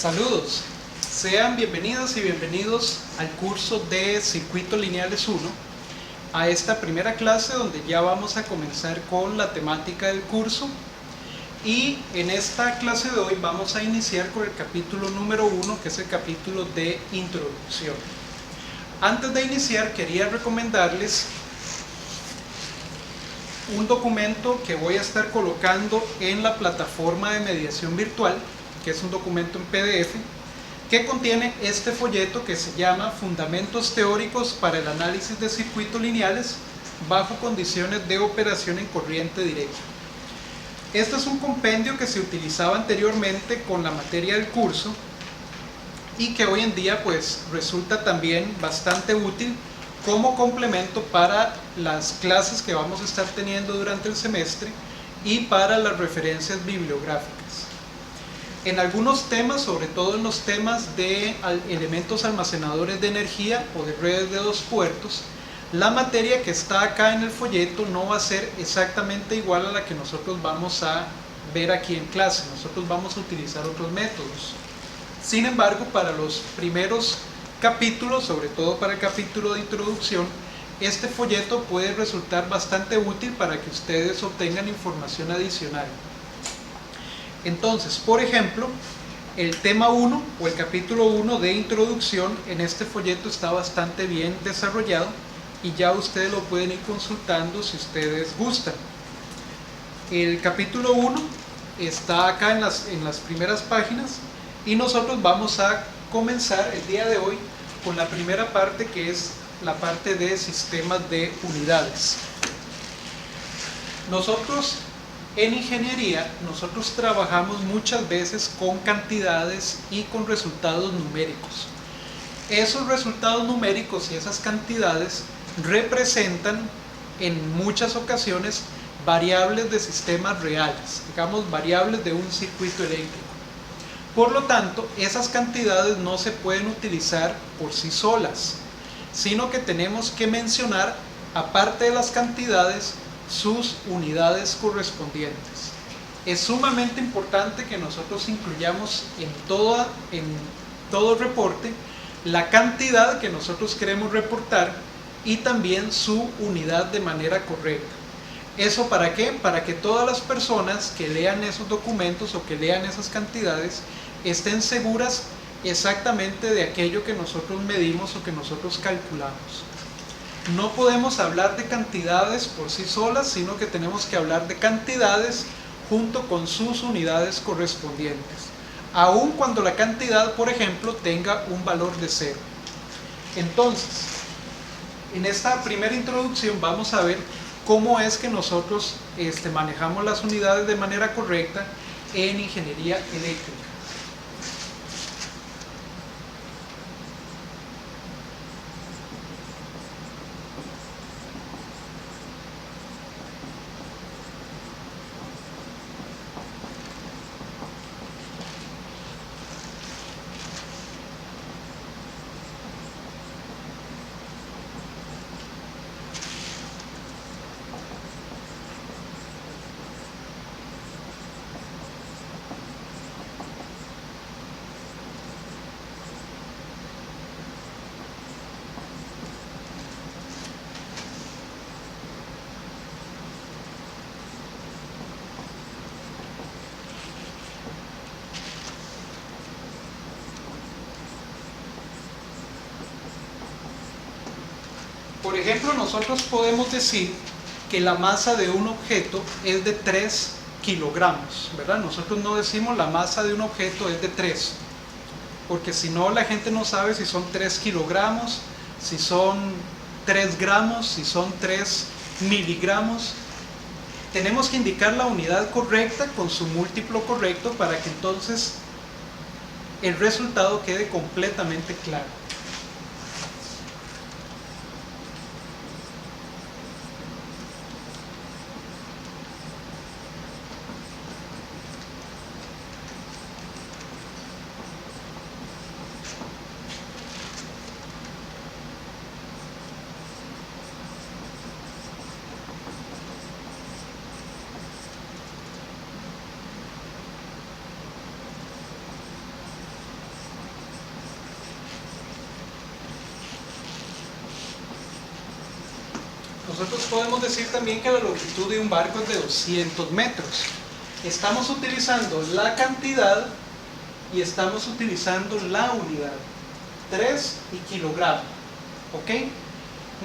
Saludos, sean bienvenidas y bienvenidos al curso de Circuitos Lineales 1, a esta primera clase donde ya vamos a comenzar con la temática del curso. Y en esta clase de hoy vamos a iniciar con el capítulo número 1, que es el capítulo de introducción. Antes de iniciar quería recomendarles un documento que voy a estar colocando en la plataforma de mediación virtual, que es un documento en PDF, que contiene este folleto que se llama Fundamentos Teóricos para el Análisis de Circuitos Lineales bajo condiciones de operación en corriente directa. Este es un compendio que se utilizaba anteriormente con la materia del curso y que hoy en día pues resulta también bastante útil como complemento para las clases que vamos a estar teniendo durante el semestre y para las referencias bibliográficas. En algunos temas, sobre todo en los temas de elementos almacenadores de energía o de redes de dos puertos, la materia que está acá en el folleto no va a ser exactamente igual a la que nosotros vamos a ver aquí en clase. Nosotros vamos a utilizar otros métodos. Sin embargo, para los primeros capítulos, sobre todo para el capítulo de introducción, este folleto puede resultar bastante útil para que ustedes obtengan información adicional. Entonces, por ejemplo, el tema 1 o el capítulo 1 de introducción en este folleto está bastante bien desarrollado y ya ustedes lo pueden ir consultando si ustedes gustan. El capítulo 1 está acá en las primeras páginas y nosotros vamos a comenzar el día de hoy con la primera parte, que es la parte de sistemas de unidades. En ingeniería, nosotros trabajamos muchas veces con cantidades y con resultados numéricos. Esos resultados numéricos y esas cantidades representan en muchas ocasiones variables de sistemas reales, digamos variables de un circuito eléctrico. Por lo tanto, esas cantidades no se pueden utilizar por sí solas, sino que tenemos que mencionar, aparte de las cantidades, sus unidades correspondientes. Es sumamente importante que nosotros incluyamos en todo reporte la cantidad que nosotros queremos reportar y también su unidad de manera correcta. ¿Eso para qué? Para que todas las personas que lean esos documentos o que lean esas cantidades estén seguras exactamente de aquello que nosotros medimos o que nosotros calculamos. No podemos hablar de cantidades por sí solas, sino que tenemos que hablar de cantidades junto con sus unidades correspondientes, aun cuando la cantidad, por ejemplo, tenga un valor de 0. Entonces, en esta primera introducción vamos a ver cómo es que nosotros manejamos las unidades de manera correcta en ingeniería eléctrica. Por ejemplo, nosotros podemos decir que la masa de un objeto es de 3 kilogramos, ¿verdad? Nosotros no decimos la masa de un objeto es de 3, porque si no la gente no sabe si son 3 kilogramos, si son 3 gramos, si son 3 miligramos. Tenemos que indicar la unidad correcta con su múltiplo correcto para que entonces el resultado quede completamente claro. Nosotros podemos decir también que la longitud de un barco es de 200 metros. Estamos utilizando la cantidad y estamos utilizando la unidad. 3 y kilogramo. ¿Ok?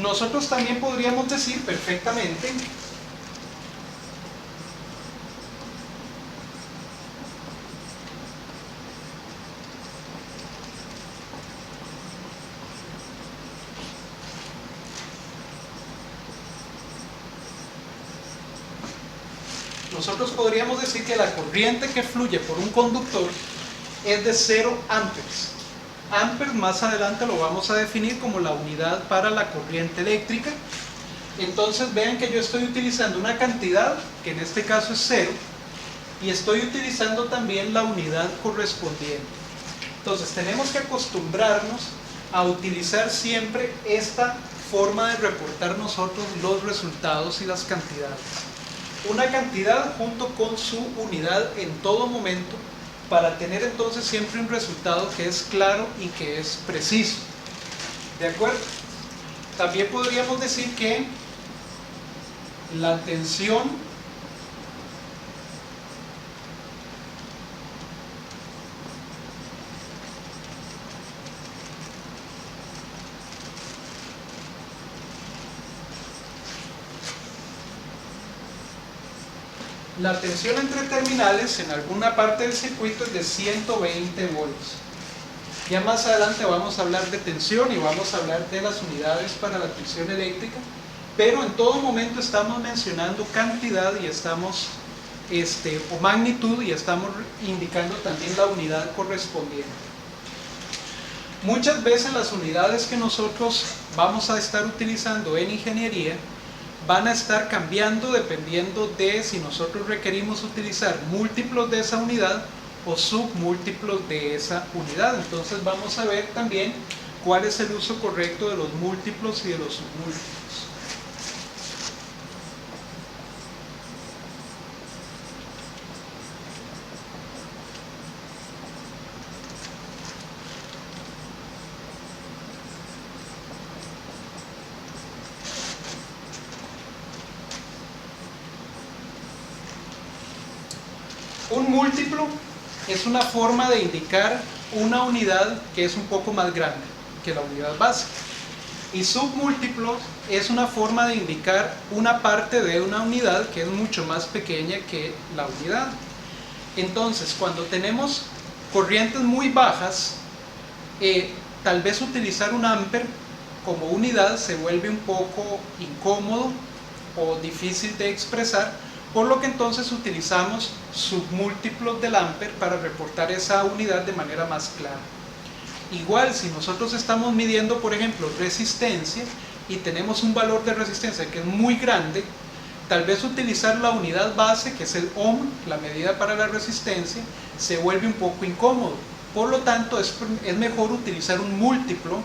Nosotros también podríamos decir perfectamente que la corriente que fluye por un conductor es de 0 amperes. Amperes más adelante lo vamos a definir como la unidad para la corriente eléctrica. Entonces vean que yo estoy utilizando una cantidad, que en este caso es 0, y estoy utilizando también la unidad correspondiente. Entonces tenemos que acostumbrarnos a utilizar siempre esta forma de reportar nosotros los resultados y las cantidades. Una cantidad junto con su unidad en todo momento, para tener entonces siempre un resultado que es claro y que es preciso. ¿De acuerdo? También podríamos decir que la tensión entre terminales en alguna parte del circuito es de 120 volts. Ya más adelante vamos a hablar de tensión y vamos a hablar de las unidades para la tensión eléctrica, pero en todo momento estamos mencionando cantidad y estamos, o magnitud, y estamos indicando también la unidad correspondiente. Muchas veces las unidades que nosotros vamos a estar utilizando en ingeniería van a estar cambiando dependiendo de si nosotros requerimos utilizar múltiplos de esa unidad o submúltiplos de esa unidad. Entonces vamos a ver también cuál es el uso correcto de los múltiplos y de los submúltiplos. Un múltiplo es una forma de indicar una unidad que es un poco más grande que la unidad básica. Y submúltiplo es una forma de indicar una parte de una unidad que es mucho más pequeña que la unidad. Entonces, cuando tenemos corrientes muy bajas, tal vez utilizar un amper como unidad se vuelve un poco incómodo o difícil de expresar, por lo que entonces utilizamos submúltiplos del amper para reportar esa unidad de manera más clara. Igual, si nosotros estamos midiendo, por ejemplo, resistencia y tenemos un valor de resistencia que es muy grande, tal vez utilizar la unidad base, que es el ohm, la medida para la resistencia, se vuelve un poco incómodo. Por lo tanto, es mejor utilizar un múltiplo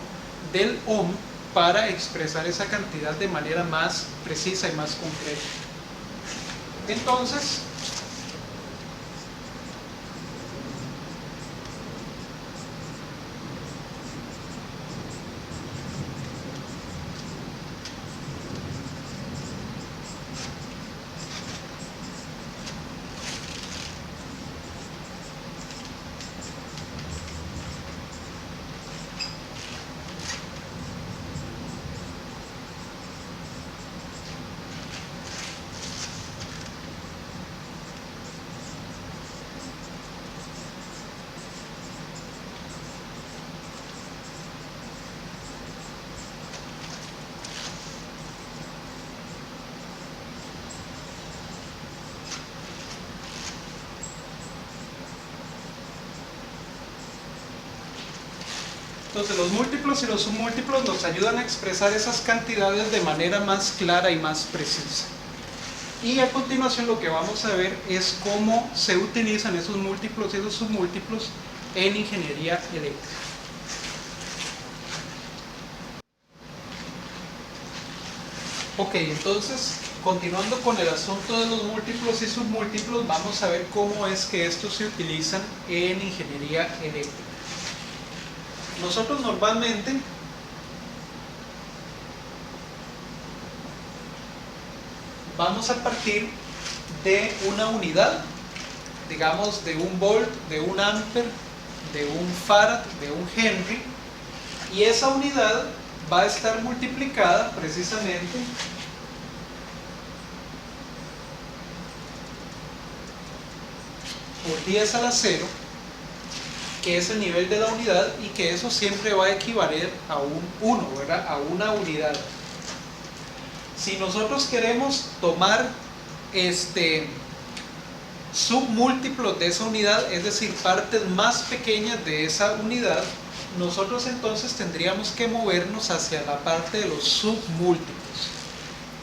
del ohm para expresar esa cantidad de manera más precisa y más concreta. Entonces, los múltiplos y los submúltiplos nos ayudan a expresar esas cantidades de manera más clara y más precisa. Y a continuación lo que vamos a ver es cómo se utilizan esos múltiplos y esos submúltiplos en ingeniería eléctrica. Ok, entonces, continuando con el asunto de los múltiplos y submúltiplos, vamos a ver cómo es que estos se utilizan en ingeniería eléctrica. Nosotros normalmente vamos a partir de una unidad, digamos de un volt, de un ampere, de un farad, de un henry, y esa unidad va a estar multiplicada precisamente por 10 a la 0, que es el nivel de la unidad, y que eso siempre va a equivaler a un 1, ¿verdad? A una unidad. Si nosotros queremos tomar submúltiplos de esa unidad, es decir, partes más pequeñas de esa unidad, nosotros entonces tendríamos que movernos hacia la parte de los submúltiplos.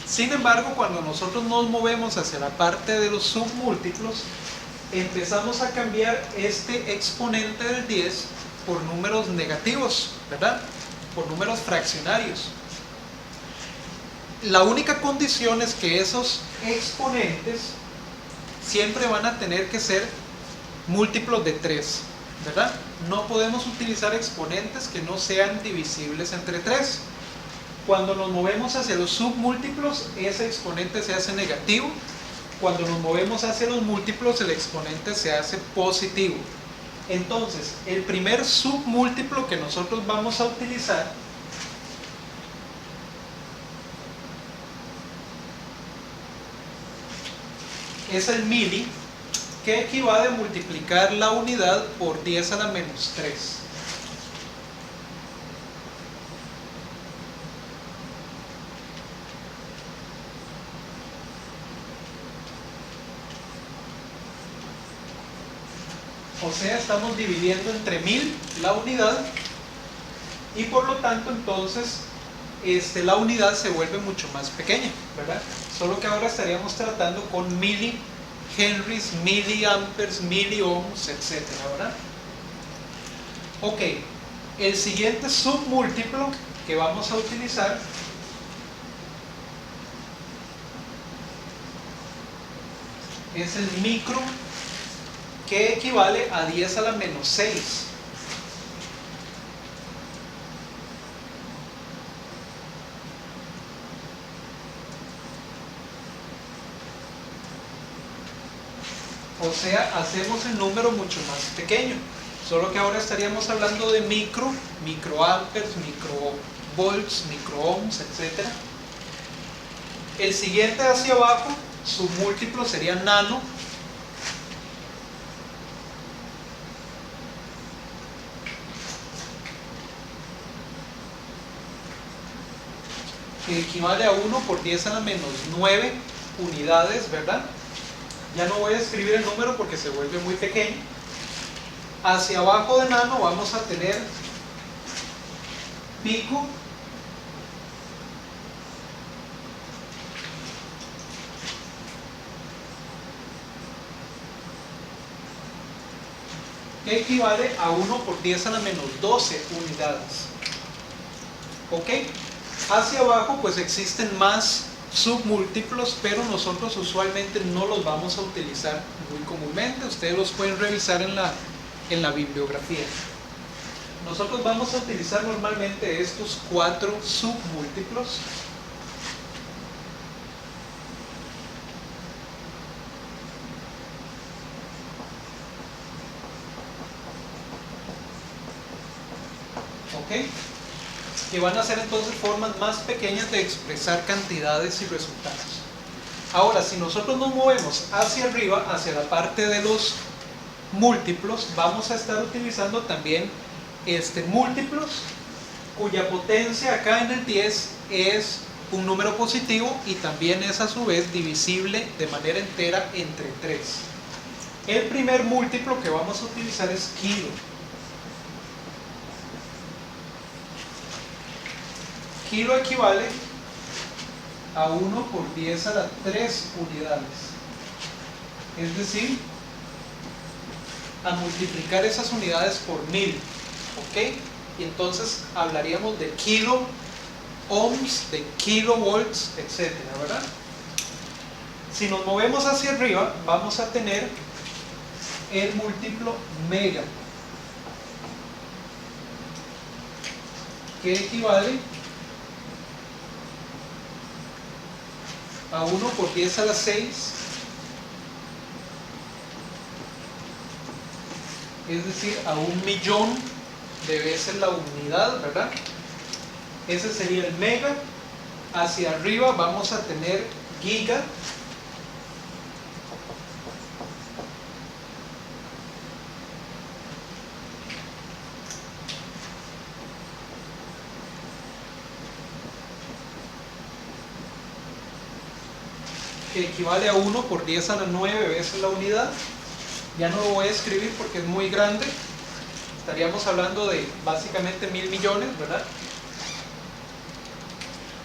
Sin embargo, cuando nosotros nos movemos hacia la parte de los submúltiplos, empezamos a cambiar este exponente del 10 por números negativos, ¿verdad? Por números fraccionarios. La única condición es que esos exponentes siempre van a tener que ser múltiplos de 3, ¿verdad? No podemos utilizar exponentes que no sean divisibles entre 3. Cuando nos movemos hacia los submúltiplos, ese exponente se hace negativo. Cuando nos movemos hacia los múltiplos, el exponente se hace positivo. Entonces, el primer submúltiplo que nosotros vamos a utilizar es el mili, que equivale a multiplicar la unidad por 10 a la menos 3. O sea, estamos dividiendo entre 1000 la unidad, y por lo tanto entonces la unidad se vuelve mucho más pequeña, ¿verdad? Solo que ahora estaríamos tratando con mili henrys, miliamperes, miliohms, etc., ¿verdad? Ok, el siguiente submúltiplo que vamos a utilizar es el micro, que equivale a 10 a la menos 6. O sea, hacemos el número mucho más pequeño. Solo que ahora estaríamos hablando de microamperes, microvolts, microohms, etc. El siguiente hacia abajo, su múltiplo sería nano, que equivale a 1 por 10 a la menos 9 unidades, ¿verdad? Ya no voy a escribir el número porque se vuelve muy pequeño. Hacia abajo de nano vamos a tener pico, que equivale a 1 por 10 a la menos 12 unidades. ¿Ok? Hacia abajo pues existen más submúltiplos, pero nosotros usualmente no los vamos a utilizar muy comúnmente. Ustedes los pueden revisar en la bibliografía. Nosotros vamos a utilizar normalmente estos 4 submúltiplos. ¿Ok? Que van a ser entonces formas más pequeñas de expresar cantidades y resultados. Ahora, si nosotros nos movemos hacia arriba, hacia la parte de los múltiplos, vamos a estar utilizando también múltiplos cuya potencia acá en el 10 es un número positivo y también es a su vez divisible de manera entera entre 3. El primer múltiplo que vamos a utilizar es kilo. Kilo equivale a 1 por 10 a la 3 unidades. Es decir, a multiplicar esas unidades por 1000. ¿Ok? Y entonces hablaríamos de kilo ohms, de kilovolts, etc., ¿verdad? Si nos movemos hacia arriba, vamos a tener el múltiplo mega, que equivale a 1 por 10 a la 6, es decir, a 1.000.000 de veces la unidad, ¿verdad? Ese sería el mega. Hacia arriba vamos a tener giga, que equivale a 1 por 10 a la 9 veces la unidad. Ya no lo voy a escribir porque es muy grande. Estaríamos hablando de básicamente 1.000.000.000, ¿verdad?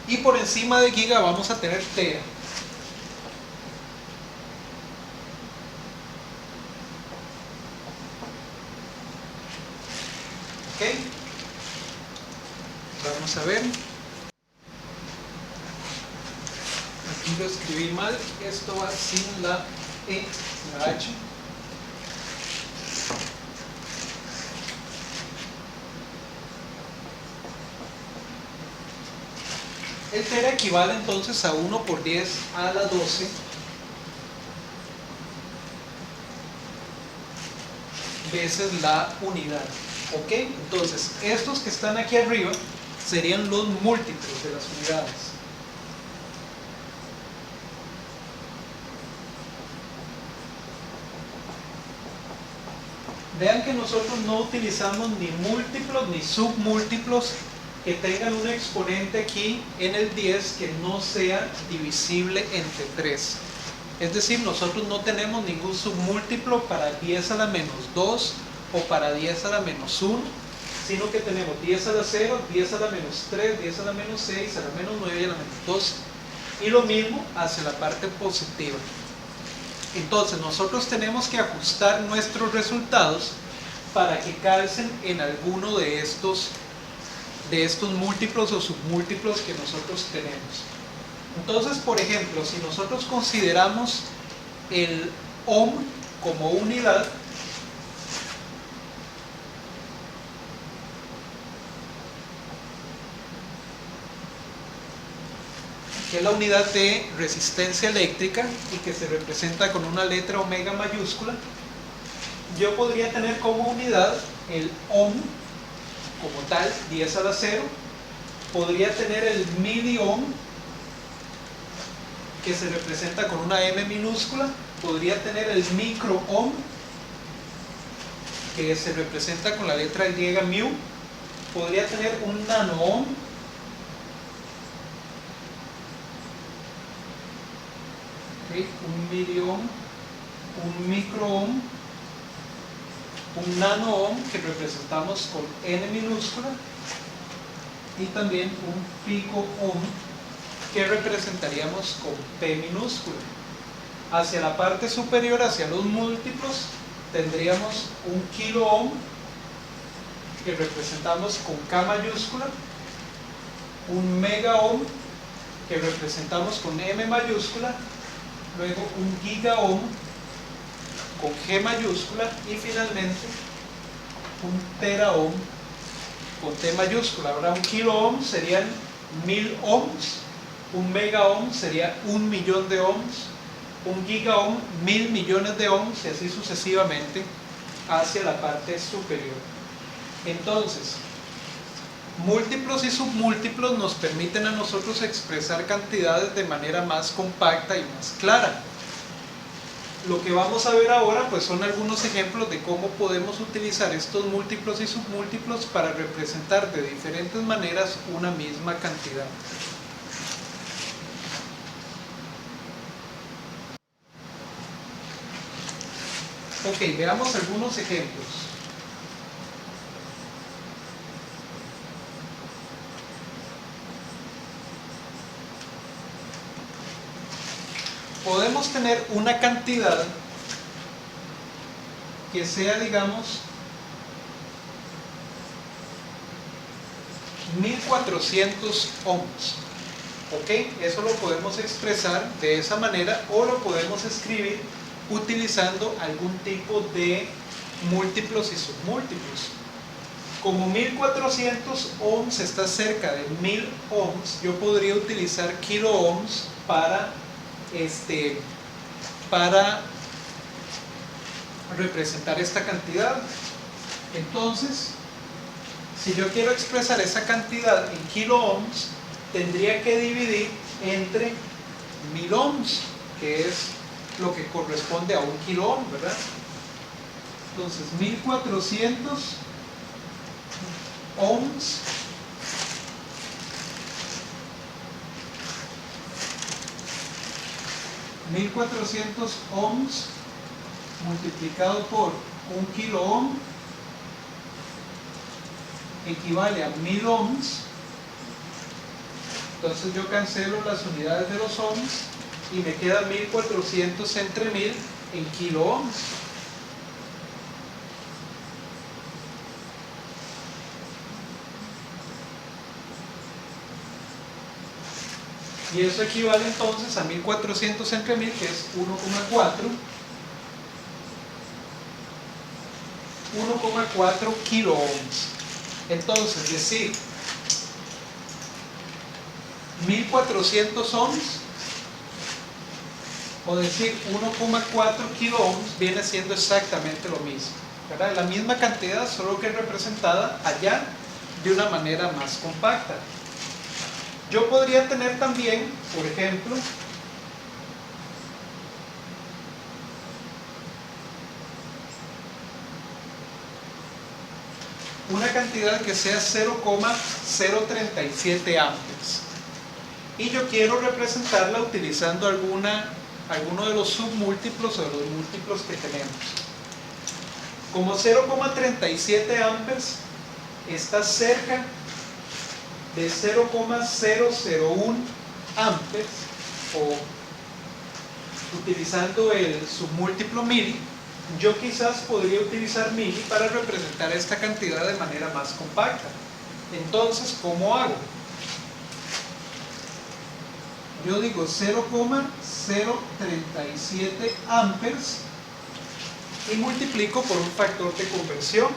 Y por encima de giga vamos a tener tera. ¿Ok? Vamos a ver. Aquí lo escribí mal. Esto va sin la E, la H. El tera equivale entonces a 1 por 10 a la 12 veces la unidad. ¿Ok? Entonces, estos que están aquí arriba serían los múltiplos de las unidades. Vean que nosotros no utilizamos ni múltiplos ni submúltiplos que tengan un exponente aquí en el 10 que no sea divisible entre 3. Es decir, nosotros no tenemos ningún submúltiplo para 10 a la menos 2 o para 10 a la menos 1, sino que tenemos 10 a la 0, 10 a la menos 3, 10 a la menos 6, a la menos 9 y a la menos 12. Y lo mismo hacia la parte positiva. Entonces nosotros tenemos que ajustar nuestros resultados para que calcen en alguno de estos múltiplos o submúltiplos que nosotros tenemos. Entonces, por ejemplo, si nosotros consideramos el ohm como unidad, que es la unidad de resistencia eléctrica y que se representa con una letra omega mayúscula, yo podría tener como unidad el ohm como tal, 10 a la 0, podría tener el miliohm, que se representa con una M minúscula, podría tener el microohm, que se representa con la letra griega mu, podría tener un nanoohm, un miliohm, un microohm, un nanoohm que representamos con N minúscula y también un picoohm que representaríamos con P minúscula. Hacia la parte superior, hacia los múltiplos, tendríamos un kiloohm que representamos con K mayúscula, un megaohm que representamos con M mayúscula, luego un gigaohm con G mayúscula y finalmente un teraohm con T mayúscula. Ahora un kiloohm serían 1000 ohms, un megaohm sería 1.000.000 de ohms, un gigaohm 1.000 millones de ohms y así sucesivamente hacia la parte superior. Entonces, múltiplos y submúltiplos nos permiten a nosotros expresar cantidades de manera más compacta y más clara. Lo que vamos a ver ahora pues son algunos ejemplos de cómo podemos utilizar estos múltiplos y submúltiplos para representar de diferentes maneras una misma cantidad. Ok, veamos algunos ejemplos. Podemos tener una cantidad que sea, digamos, 1400 ohms. ¿Ok? Eso lo podemos expresar de esa manera o lo podemos escribir utilizando algún tipo de múltiplos y submúltiplos. Como 1400 ohms está cerca de 1000 ohms, yo podría utilizar kiloohms para para representar esta cantidad. Entonces, si yo quiero expresar esa cantidad en kilo ohms, tendría que dividir entre 1000 ohms, que es lo que corresponde a 1 kilo ohm, ¿verdad? Entonces, 1400 ohms multiplicado por 1 kilo ohm equivale a 1000 ohms. Entonces yo cancelo las unidades de los ohms y me queda 1400 entre 1000 en kilo ohms. Y eso equivale entonces a 1400 entre 1000, que es 1,4 kilo ohms. Entonces, decir 1400 ohms o decir 1,4 kilo ohms viene siendo exactamente lo mismo, ¿verdad? La misma cantidad, solo que representada allá de una manera más compacta. Yo podría tener también, por ejemplo, una cantidad que sea 0,037 amperes. Y yo quiero representarla utilizando alguno de los submúltiplos o de los múltiplos que tenemos. Como 0,37 amperes está cerca de 0,001 amperes, o utilizando el submúltiplo mili, yo quizás podría utilizar mili para representar esta cantidad de manera más compacta. Entonces, ¿cómo hago? Yo digo 0,037 amperes y multiplico por un factor de conversión.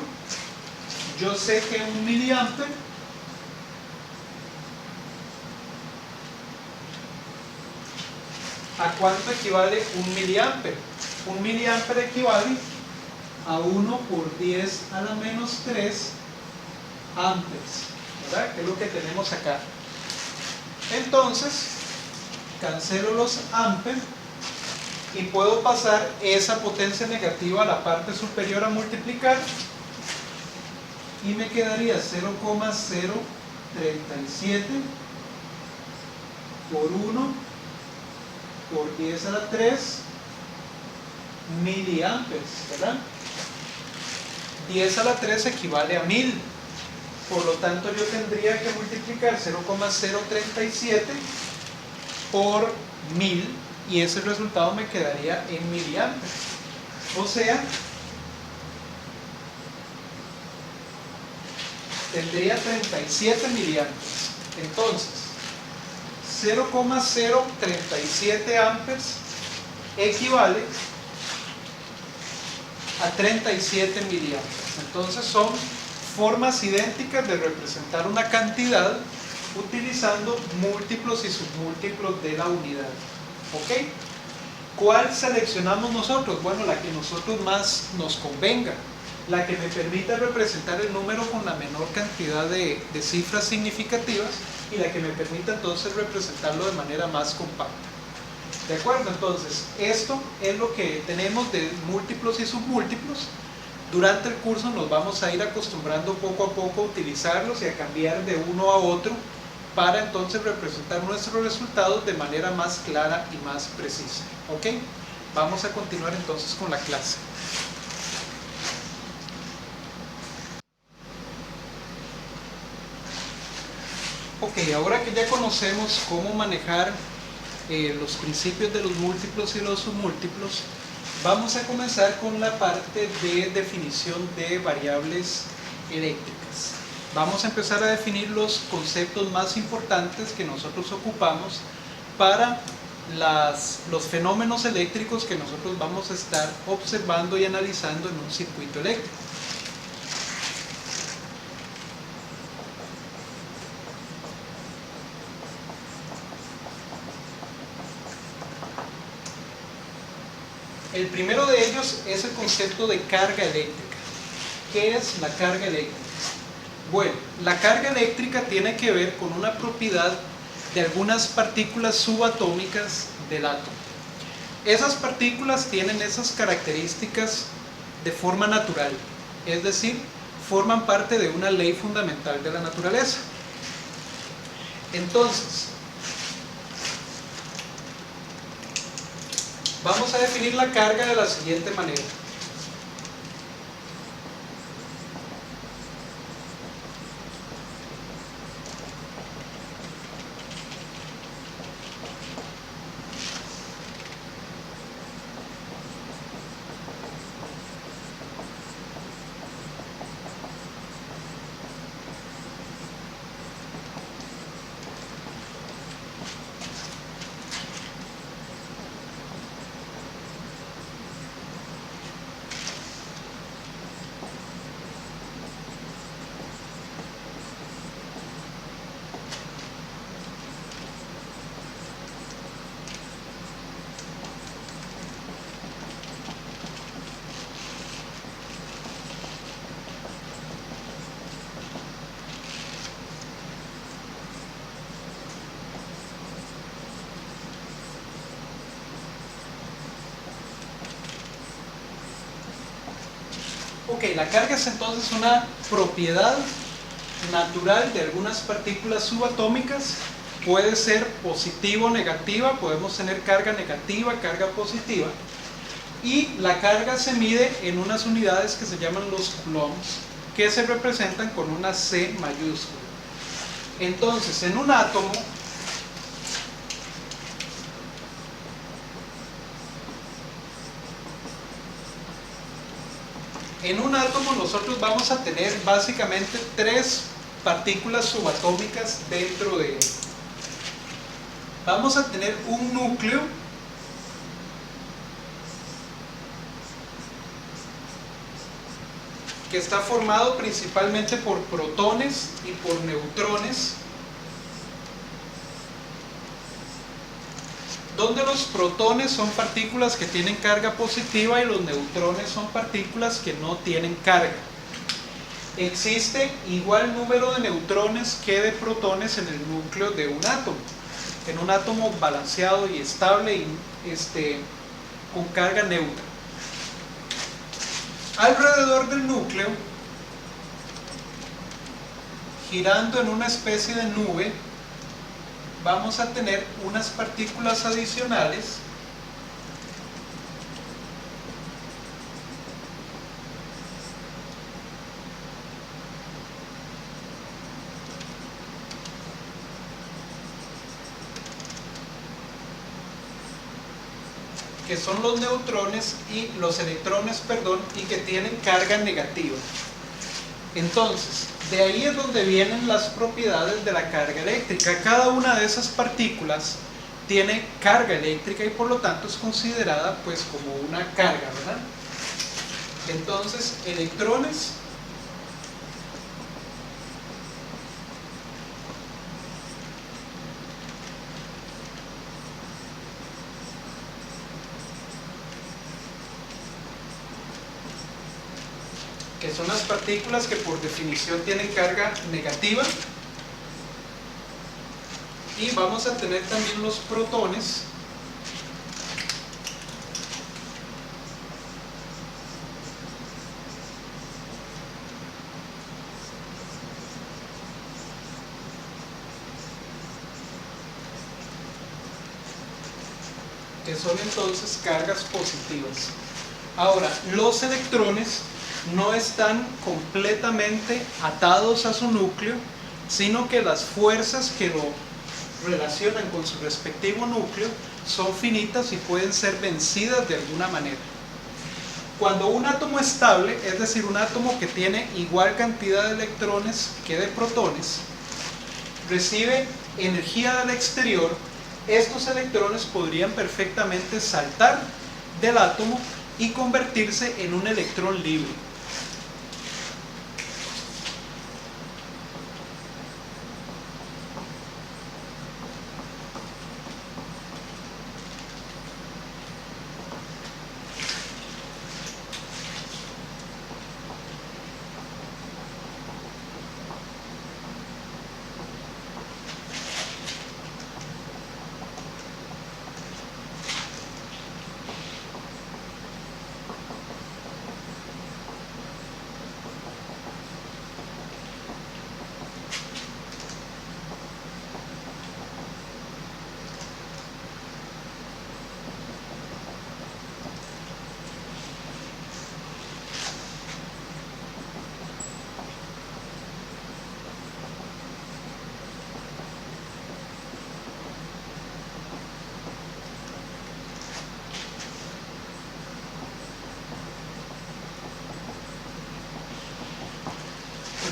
Yo sé que un miliampere ¿a cuánto equivale un miliampere? Un miliampere equivale a 1 por 10 a la menos 3 amperes, ¿verdad? Que es lo que tenemos acá. Entonces, cancelo los amperes y puedo pasar esa potencia negativa a la parte superior a multiplicar y me quedaría 0,037 por 1 por 10 a la 3 miliamperes, ¿verdad? 10 a la 3 equivale a 1000. Por lo tanto, yo tendría que multiplicar 0,037 por 1000 y ese resultado me quedaría en miliamperes. O sea, tendría 37 miliamperes. Entonces, 0,037 amperes equivale a 37 miliamperes. Entonces son formas idénticas de representar una cantidad utilizando múltiplos y submúltiplos de la unidad. ¿Ok? ¿Cuál seleccionamos nosotros? Bueno, la que nosotros más nos convenga, la que me permita representar el número con la menor cantidad de cifras significativas y la que me permita entonces representarlo de manera más compacta. ¿De acuerdo? Entonces, esto es lo que tenemos de múltiplos y submúltiplos. Durante el curso nos vamos a ir acostumbrando poco a poco a utilizarlos y a cambiar de uno a otro para entonces representar nuestros resultados de manera más clara y más precisa. ¿Ok? Vamos a continuar entonces con la clase. Ok, ahora que ya conocemos cómo manejar los principios de los múltiplos y los submúltiplos, vamos a comenzar con la parte de definición de variables eléctricas. Vamos a empezar a definir los conceptos más importantes que nosotros ocupamos para los fenómenos eléctricos que nosotros vamos a estar observando y analizando en un circuito eléctrico. El primero de ellos es el concepto de carga eléctrica. ¿Qué es la carga eléctrica? Bueno, la carga eléctrica tiene que ver con una propiedad de algunas partículas subatómicas del átomo. Esas partículas tienen esas características de forma natural, es decir, forman parte de una ley fundamental de la naturaleza. Entonces, vamos a definir la carga de la siguiente manera. Ok, la carga es entonces una propiedad natural de algunas partículas subatómicas. Puede ser positiva o negativa, podemos tener carga negativa, carga positiva. Y la carga se mide en unas unidades que se llaman los coulombs, que se representan con una C mayúscula. Entonces, en un átomo, nosotros vamos a tener básicamente tres partículas subatómicas dentro de él. Vamos a tener un núcleo que está formado principalmente por protones y por neutrones, donde los protones son partículas que tienen carga positiva y los neutrones son partículas que no tienen carga. Existe igual número de neutrones que de protones en el núcleo de un átomo. En un átomo balanceado y estable y con carga neutra. Alrededor del núcleo, girando en una especie de nube, vamos a tener unas partículas adicionales que son los neutrones y los electrones, y que tienen carga negativa. Entonces, de ahí es donde vienen las propiedades de la carga eléctrica. Cada una de esas partículas tiene carga eléctrica y por lo tanto es considerada pues como una carga, ¿verdad? Entonces, electrones que son las partículas que por definición tienen carga negativa, y vamos a tener también los protones, que son entonces cargas positivas. Ahora, los electrones no están completamente atados a su núcleo, sino que las fuerzas que lo relacionan con su respectivo núcleo son finitas y pueden ser vencidas de alguna manera. Cuando un átomo estable, es decir, un átomo que tiene igual cantidad de electrones que de protones, recibe energía del exterior, estos electrones podrían perfectamente saltar del átomo y convertirse en un electrón libre.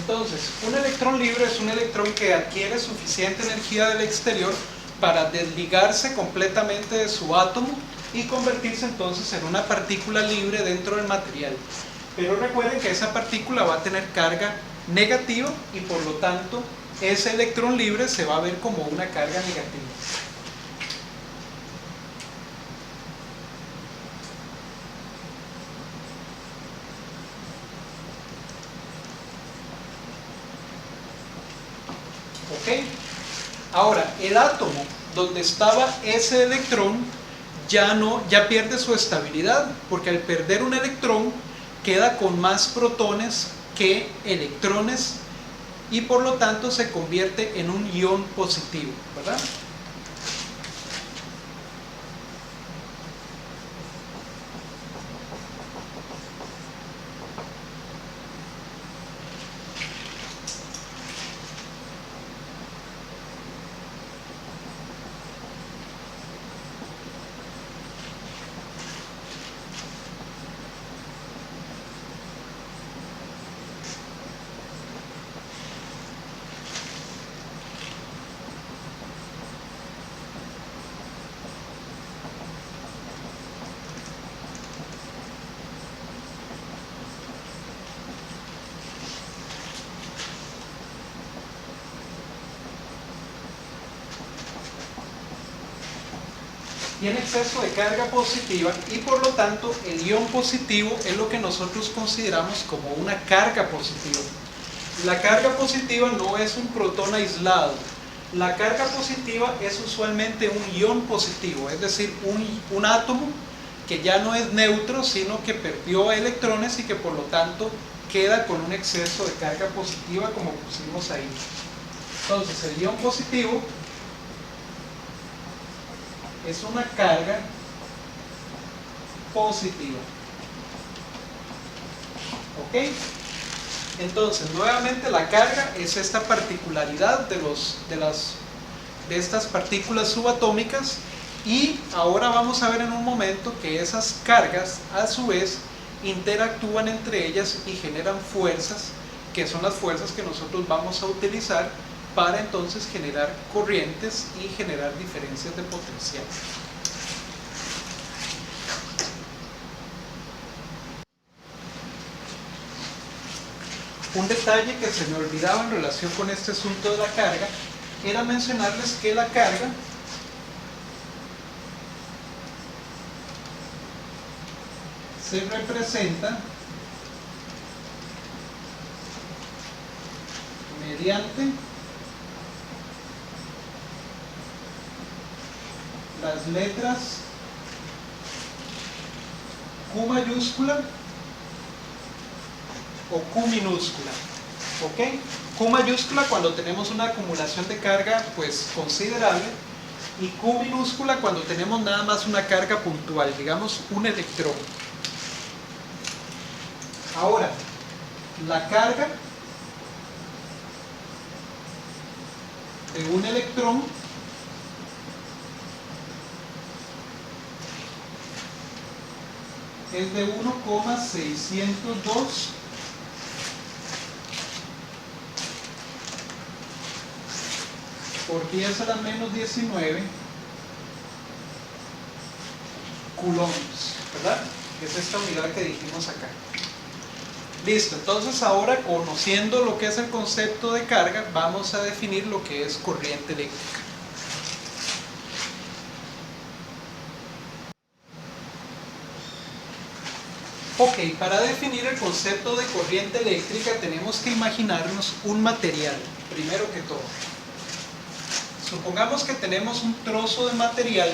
Entonces, un electrón libre es un electrón que adquiere suficiente energía del exterior para desligarse completamente de su átomo y convertirse entonces en una partícula libre dentro del material. Pero recuerden que esa partícula va a tener carga negativa y por lo tanto ese electrón libre se va a ver como una carga negativa. ¿Ok? Ahora, el átomo donde estaba ese electrón ya pierde su estabilidad, porque al perder un electrón queda con más protones que electrones y por lo tanto se convierte en un ion positivo, ¿verdad? Tiene exceso de carga positiva y por lo tanto el ion positivo es lo que nosotros consideramos como una carga positiva. La carga positiva no es un protón aislado. La carga positiva es usualmente un ion positivo, es decir, un átomo que ya no es neutro, sino que perdió electrones y que por lo tanto queda con un exceso de carga positiva como pusimos ahí. Entonces el ion positivo es una carga positiva. ¿Ok? Entonces, nuevamente la carga es esta particularidad de estas partículas subatómicas y ahora vamos a ver en un momento que esas cargas a su vez interactúan entre ellas y generan fuerzas, que son las fuerzas que nosotros vamos a utilizar para entonces generar corrientes y generar diferencias de potencial. Un detalle que se me olvidaba en relación con este asunto de la carga era mencionarles que la carga se representa mediante las letras Q mayúscula o Q minúscula. ¿Ok? Q mayúscula cuando tenemos una acumulación de carga pues considerable y Q minúscula cuando tenemos nada más una carga puntual, digamos un electrón. Ahora, la carga de un electrón es de 1,602 por 10 a la menos 19 coulombs, ¿verdad? Que es esta unidad que dijimos acá. Listo, entonces ahora conociendo lo que es el concepto de carga, vamos a definir lo que es corriente eléctrica. Ok, para definir el concepto de corriente eléctrica tenemos que imaginarnos un material, primero que todo. Supongamos que tenemos un trozo de material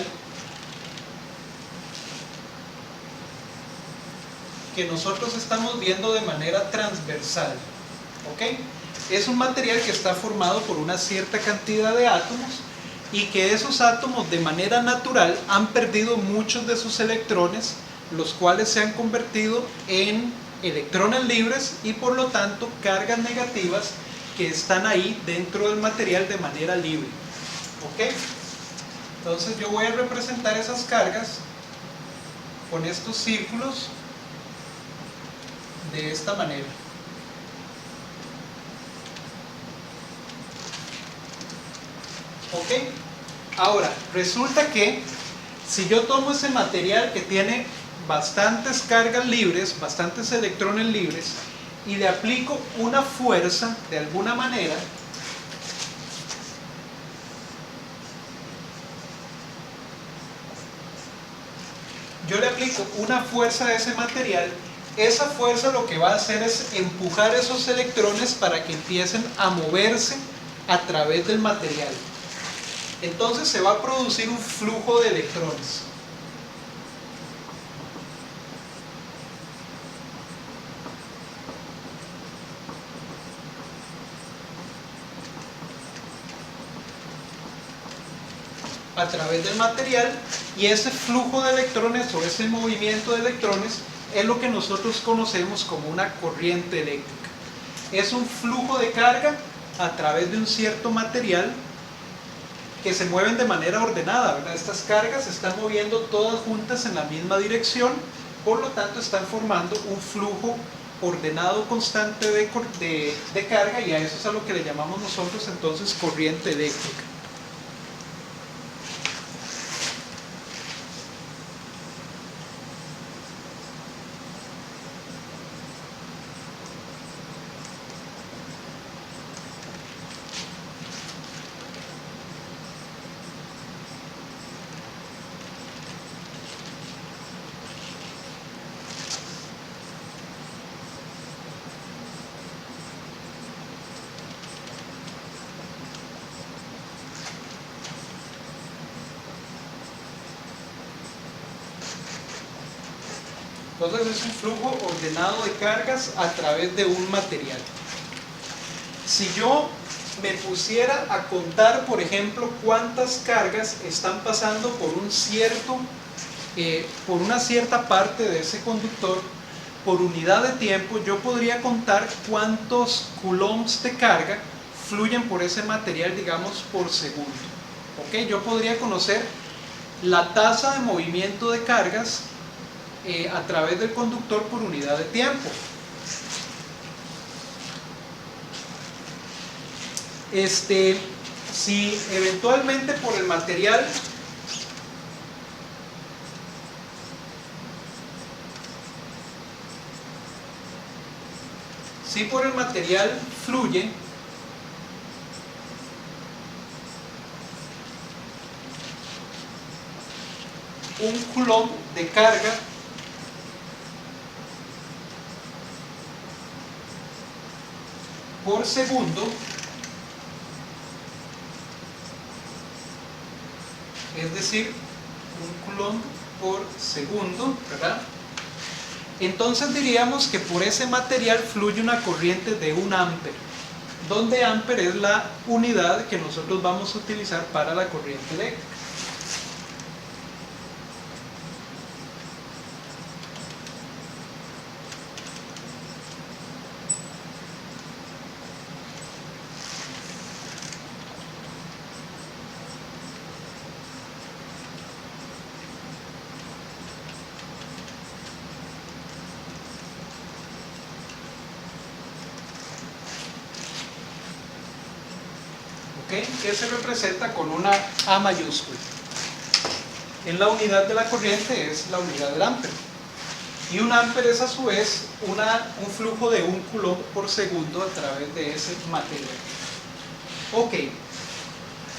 que nosotros estamos viendo de manera transversal. ¿Ok? Es un material que está formado por una cierta cantidad de átomos y que esos átomos de manera natural han perdido muchos de sus electrones, los cuales se han convertido en electrones libres y por lo tanto cargas negativas que están ahí dentro del material de manera libre. ¿Ok? Entonces yo voy a representar esas cargas con estos círculos de esta manera. ¿Ok? Ahora, resulta que si yo tomo ese material que tiene bastantes cargas libres, bastantes electrones libres, y le aplico una fuerza de alguna manera, yo le aplico una fuerza a ese material, esa fuerza lo que va a hacer es empujar esos electrones para que empiecen a moverse a través del material. Entonces se va a producir un flujo de electrones. A través del material, y ese flujo de electrones o ese movimiento de electrones es lo que nosotros conocemos como una corriente eléctrica. Es un flujo de carga a través de un cierto material que se mueven de manera ordenada, ¿verdad? Estas cargas se están moviendo todas juntas en la misma dirección, por lo tanto están formando un flujo ordenado constante de carga, y a eso es a lo que le llamamos nosotros entonces corriente eléctrica. Entonces es un flujo ordenado de cargas a través de un material. Si yo me pusiera a contar, por ejemplo, cuántas cargas están pasando por una cierta parte de ese conductor, por unidad de tiempo, yo podría contar cuántos coulombs de carga fluyen por ese material, digamos, por segundo. ¿Ok? Yo podría conocer la tasa de movimiento de cargas a través del conductor por unidad de tiempo. Si eventualmente por el material fluye un coulomb de carga por segundo, es decir, un coulomb por segundo, ¿verdad? Entonces diríamos que por ese material fluye una corriente de 1 ampere, donde ampere es la unidad que nosotros vamos a utilizar para la corriente eléctrica. Que se representa con una A mayúscula. En la unidad de la corriente es la unidad del ampere. Y un ampere es a su vez un flujo de 1 coulomb por segundo a través de ese material. Ok.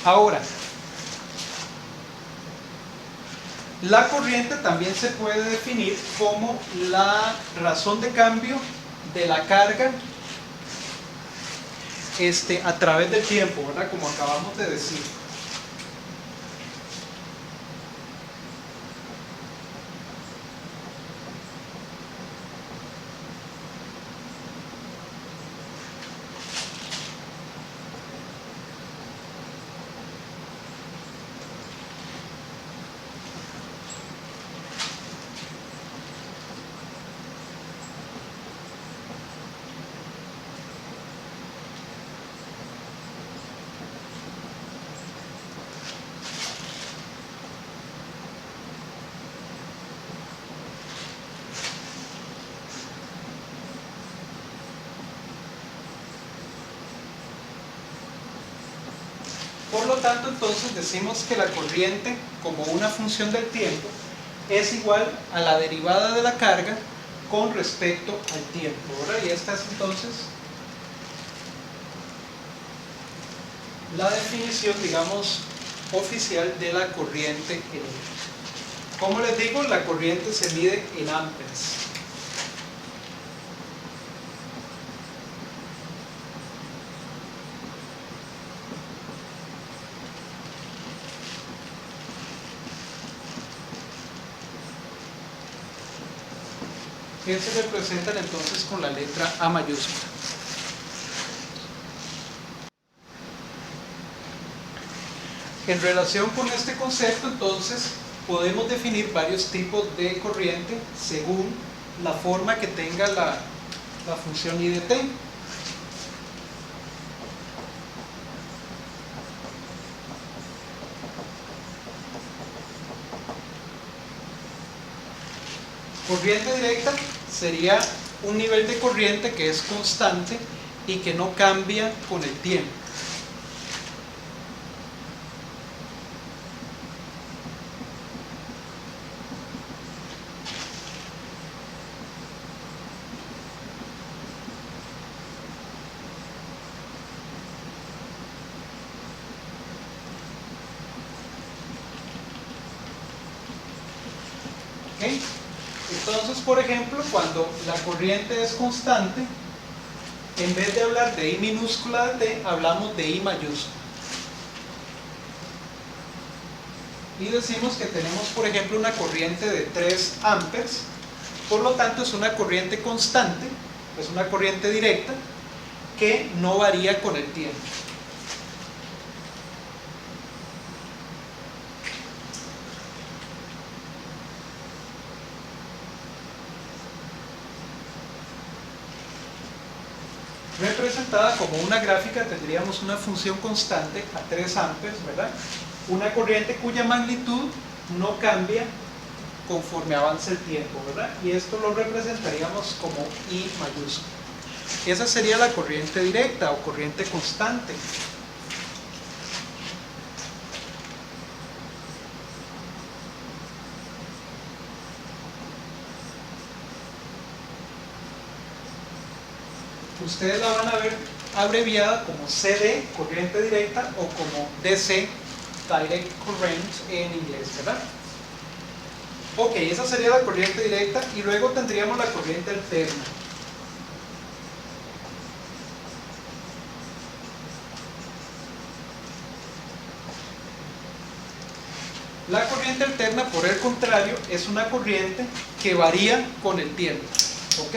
Ahora, la corriente también se puede definir como la razón de cambio de la carga a través del tiempo, ¿verdad? Como acabamos de decir. Por lo tanto, entonces decimos que la corriente, como una función del tiempo, es igual a la derivada de la carga con respecto al tiempo, ¿verdad? Y esta es entonces la definición, digamos, oficial de la corriente eléctrica. Como les digo, la corriente se mide en amperes. Que se representan entonces con la letra A mayúscula. En relación con este concepto, entonces, podemos definir varios tipos de corriente según la forma que tenga la función I de t. Corriente directa sería un nivel de corriente que es constante y que no cambia con el tiempo. ¿Okay? Entonces, por ejemplo, cuando la corriente es constante, en vez de hablar de I minúscula de t, hablamos de I mayúscula. Y decimos que tenemos, por ejemplo, una corriente de 3 amperes, por lo tanto es una corriente constante, es una corriente directa, que no varía con el tiempo. Representada como una gráfica, tendríamos una función constante a 3 amperes, ¿verdad? Una corriente cuya magnitud no cambia conforme avanza el tiempo, ¿verdad? Y esto lo representaríamos como I mayúscula. Esa sería la corriente directa o corriente constante. Ustedes la van a ver abreviada como CD, corriente directa, o como DC, Direct Current en inglés, ¿verdad? Ok, esa sería la corriente directa y luego tendríamos la corriente alterna. La corriente alterna, por el contrario, es una corriente que varía con el tiempo, ¿ok?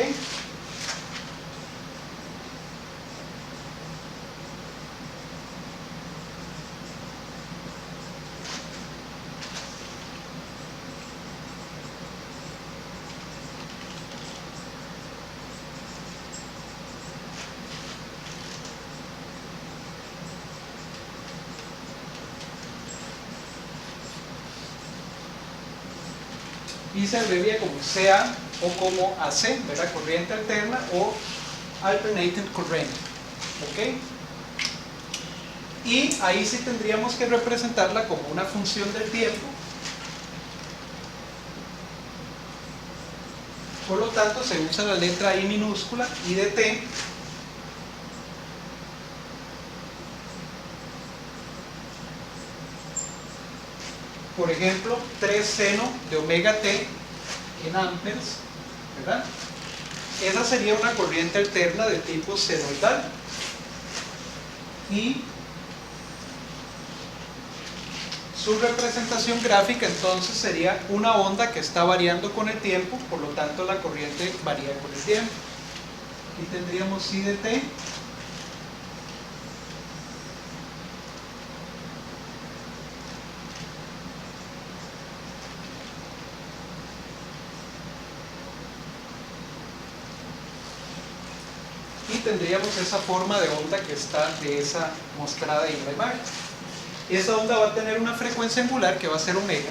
Y se abrevia como CA o como AC, ¿verdad? Corriente alterna o Alternating Current, ¿ok? Y ahí sí tendríamos que representarla como una función del tiempo. Por lo tanto, se usa la letra I minúscula, I de t, por ejemplo, 3 seno de omega t en amperes, ¿verdad? Esa sería una corriente alterna de tipo senoidal. Y su representación gráfica entonces sería una onda que está variando con el tiempo, por lo tanto la corriente varía con el tiempo. Aquí tendríamos I de t. Y tendríamos esa forma de onda que está de esa mostrada ahí en la imagen. Esa onda va a tener una frecuencia angular que va a ser omega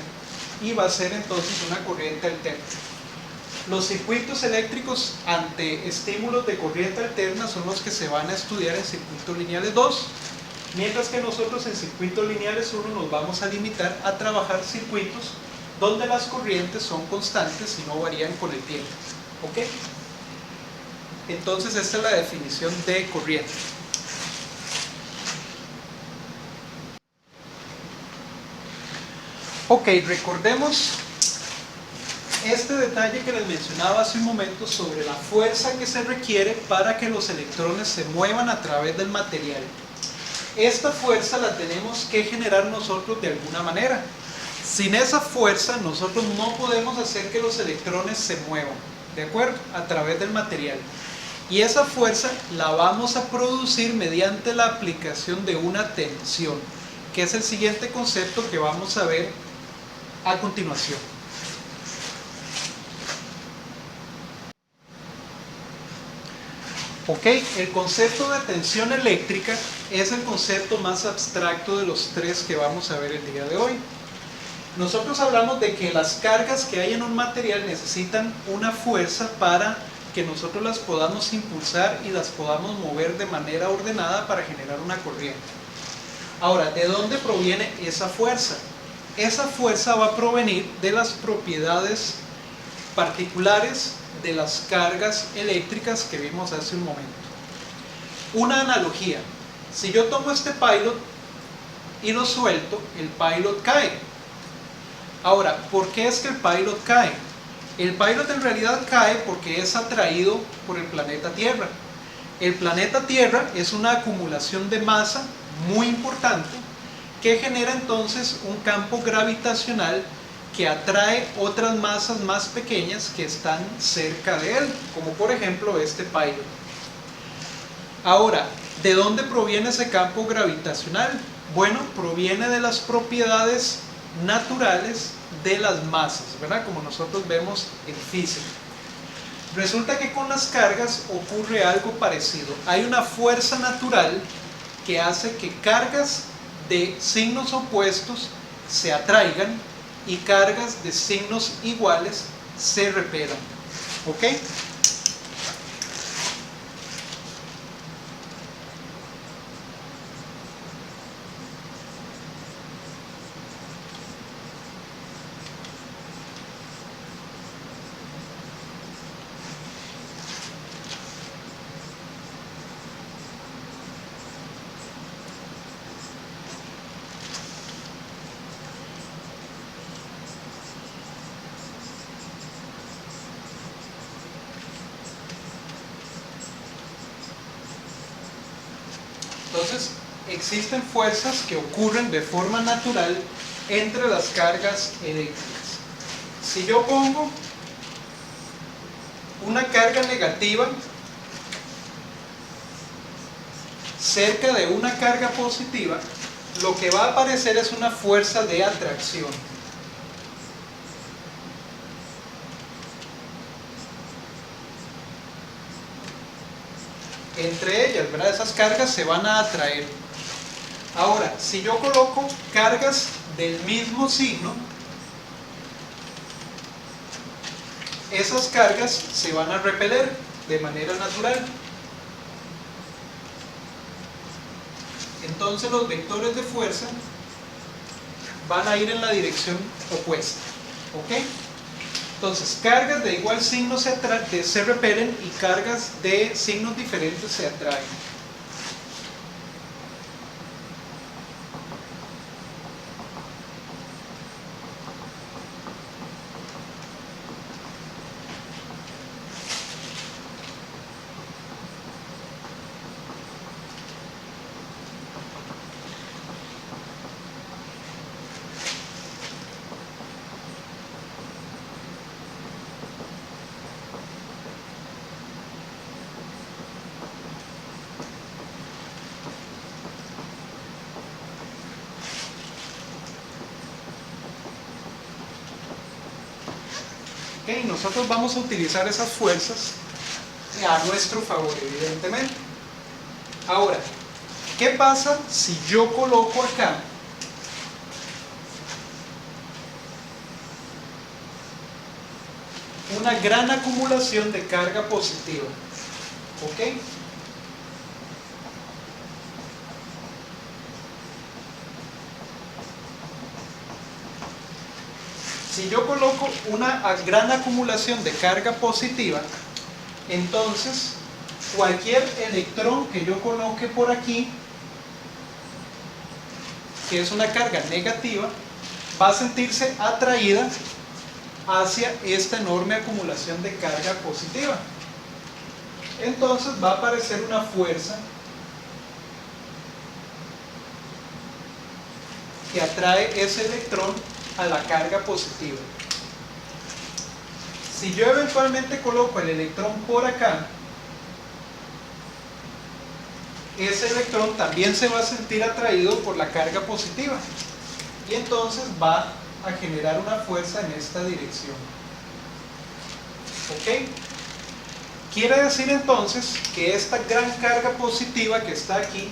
y va a ser entonces una corriente alterna. Los circuitos eléctricos ante estímulos de corriente alterna son los que se van a estudiar en circuitos lineales 2 Mientras que nosotros en circuitos lineales 1 nos vamos a limitar a trabajar circuitos donde las corrientes son constantes y no varían con el tiempo. ¿Ok? Entonces esta es la definición de corriente. Ok, recordemos este detalle que les mencionaba hace un momento sobre la fuerza que se requiere para que los electrones se muevan a través del material. Esta fuerza la tenemos que generar nosotros de alguna manera. Sin esa fuerza nosotros no podemos hacer que los electrones se muevan, ¿de acuerdo? A través del material. Y esa fuerza la vamos a producir mediante la aplicación de una tensión, que es el siguiente concepto que vamos a ver a continuación. Ok, el concepto de tensión eléctrica es el concepto más abstracto de los tres que vamos a ver el día de hoy. Nosotros hablamos de que las cargas que hay en un material necesitan una fuerza para que nosotros las podamos impulsar y las podamos mover de manera ordenada para generar una corriente. Ahora, ¿de dónde proviene esa fuerza? Esa fuerza va a provenir de las propiedades particulares de las cargas eléctricas que vimos hace un momento. Una analogía: si yo tomo este pilot y lo suelto, el pilot cae. Ahora, ¿por qué es que el pilot cae? El pilot en realidad cae porque es atraído por el planeta Tierra. El planeta Tierra es una acumulación de masa muy importante que genera entonces un campo gravitacional que atrae otras masas más pequeñas que están cerca de él, como por ejemplo este pilot. Ahora, ¿de dónde proviene ese campo gravitacional? Bueno, proviene de las propiedades naturales de las masas, ¿verdad? Como nosotros vemos en física. Resulta que con las cargas ocurre algo parecido. Hay una fuerza natural que hace que cargas de signos opuestos se atraigan y cargas de signos iguales se repelan. ¿Ok? Entonces, existen fuerzas que ocurren de forma natural entre las cargas eléctricas. Si yo pongo una carga negativa cerca de una carga positiva, lo que va a aparecer es una fuerza de atracción. Entre ellas, ¿verdad? Esas cargas se van a atraer. Ahora, si yo coloco cargas del mismo signo, esas cargas se van a repeler de manera natural. Entonces los vectores de fuerza van a ir en la dirección opuesta. ¿Ok? Entonces, cargas de igual signo se repelen y cargas de signos diferentes se atraen. ¿Okay? Nosotros vamos a utilizar esas fuerzas a nuestro favor, evidentemente. Ahora, ¿qué pasa si yo coloco acá una gran acumulación de carga positiva? ¿Ok? Si yo coloco una gran acumulación de carga positiva, entonces cualquier electrón que yo coloque por aquí, que es una carga negativa, va a sentirse atraída hacia esta enorme acumulación de carga positiva. Entonces va a aparecer una fuerza que atrae ese electrón a la carga positiva. Si yo eventualmente coloco el electrón por acá, ese electrón también se va a sentir atraído por la carga positiva y entonces va a generar una fuerza en esta dirección. ¿Ok? Quiere decir entonces que esta gran carga positiva que está aquí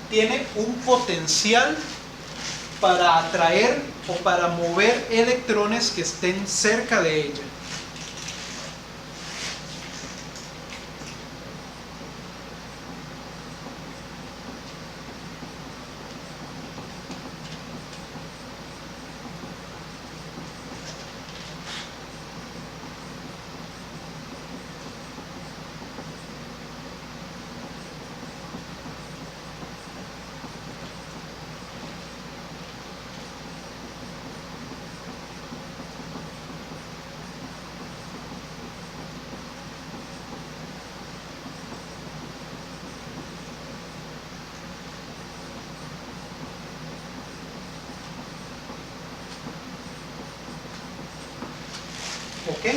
tiene un potencial para atraer o para mover electrones que estén cerca de ella. ¿Ok?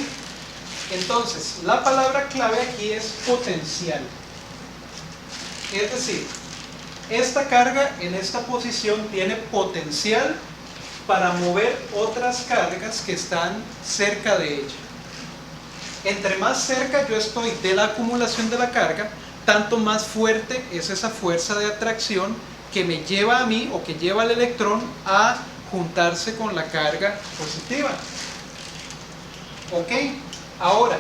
Entonces, la palabra clave aquí es potencial. Es decir, esta carga en esta posición tiene potencial para mover otras cargas que están cerca de ella. Entre más cerca yo estoy de la acumulación de la carga, tanto más fuerte es esa fuerza de atracción que me lleva a mí o que lleva al electrón a juntarse con la carga positiva. ¿Ok? Ahora,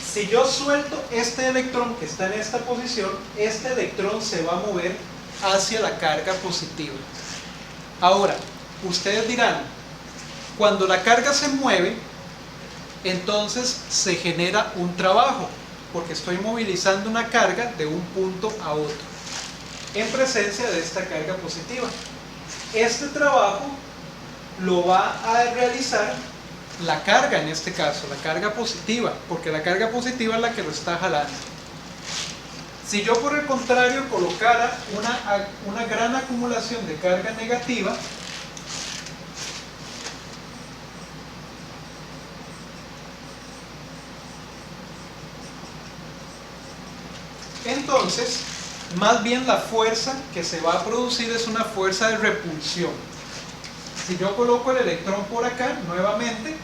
si yo suelto este electrón que está en esta posición, este electrón se va a mover hacia la carga positiva. Ahora, ustedes dirán, cuando la carga se mueve, entonces se genera un trabajo, porque estoy movilizando una carga de un punto a otro, en presencia de esta carga positiva. Este trabajo lo va a realizar la carga, en este caso, la carga positiva, porque la carga positiva es la que lo está jalando. Si yo por el contrario colocara una gran acumulación de carga negativa, entonces más bien la fuerza que se va a producir es una fuerza de repulsión. Si yo coloco el electrón por acá nuevamente,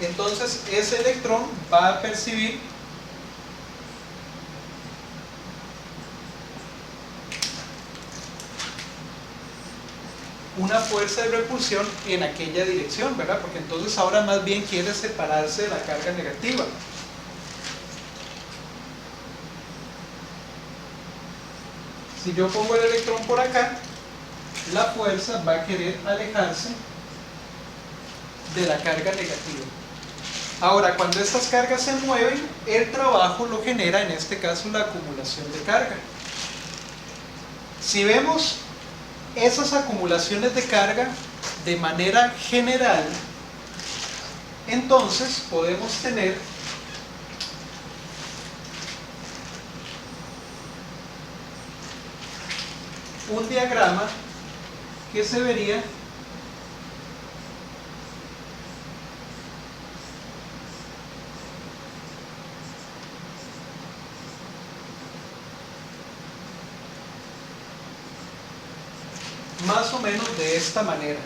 entonces ese electrón va a percibir una fuerza de repulsión en aquella dirección, ¿verdad? Porque entonces ahora más bien quiere separarse de la carga negativa. Si yo pongo el electrón por acá, la fuerza va a querer alejarse de la carga negativa. Ahora, cuando estas cargas se mueven, el trabajo lo genera, en este caso, la acumulación de carga. Si vemos esas acumulaciones de carga de manera general, entonces podemos tener un diagrama que se vería más o menos de esta manera,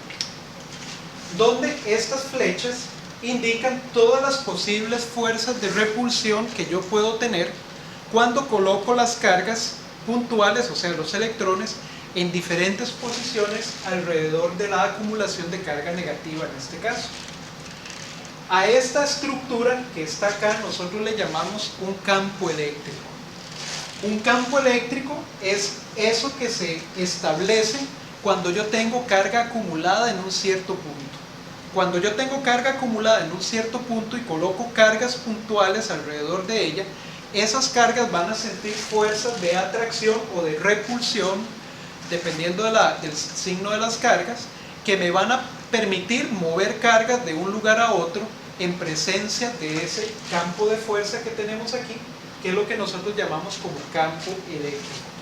donde estas flechas indican todas las posibles fuerzas de repulsión que yo puedo tener cuando coloco las cargas puntuales, o sea los electrones, en diferentes posiciones alrededor de la acumulación de carga negativa en este caso. A esta estructura que está acá nosotros le llamamos un campo eléctrico. Un campo eléctrico es eso que se establece cuando yo tengo carga acumulada en un cierto punto. Cuando yo tengo carga acumulada en un cierto punto y coloco cargas puntuales alrededor de ella, esas cargas van a sentir fuerzas de atracción o de repulsión, dependiendo del signo de las cargas, que me van a permitir mover cargas de un lugar a otro en presencia de ese campo de fuerza que tenemos aquí, que es lo que nosotros llamamos como campo eléctrico.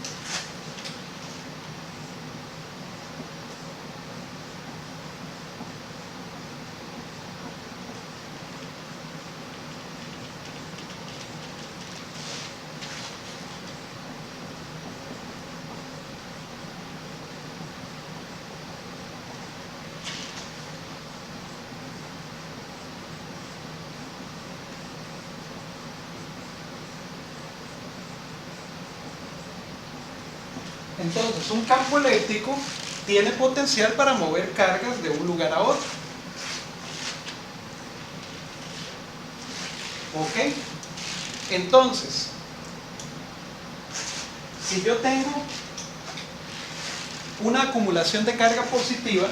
Entonces, un campo eléctrico tiene potencial para mover cargas de un lugar a otro. ¿Ok? Entonces, si yo tengo una acumulación de carga positiva,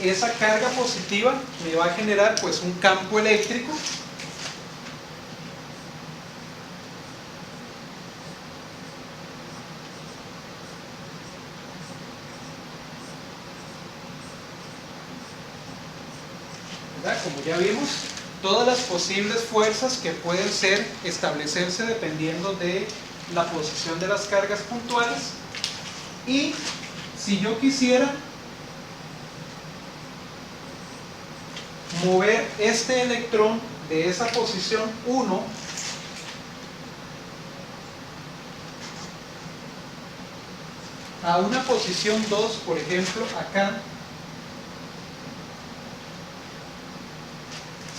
esa carga positiva me va a generar pues un campo eléctrico ¿verdad? Como ya vimos, todas las posibles fuerzas que pueden establecerse dependiendo de la posición de las cargas puntuales. Y si yo quisiera mover este electrón de esa posición 1 a una posición 2, por ejemplo, acá,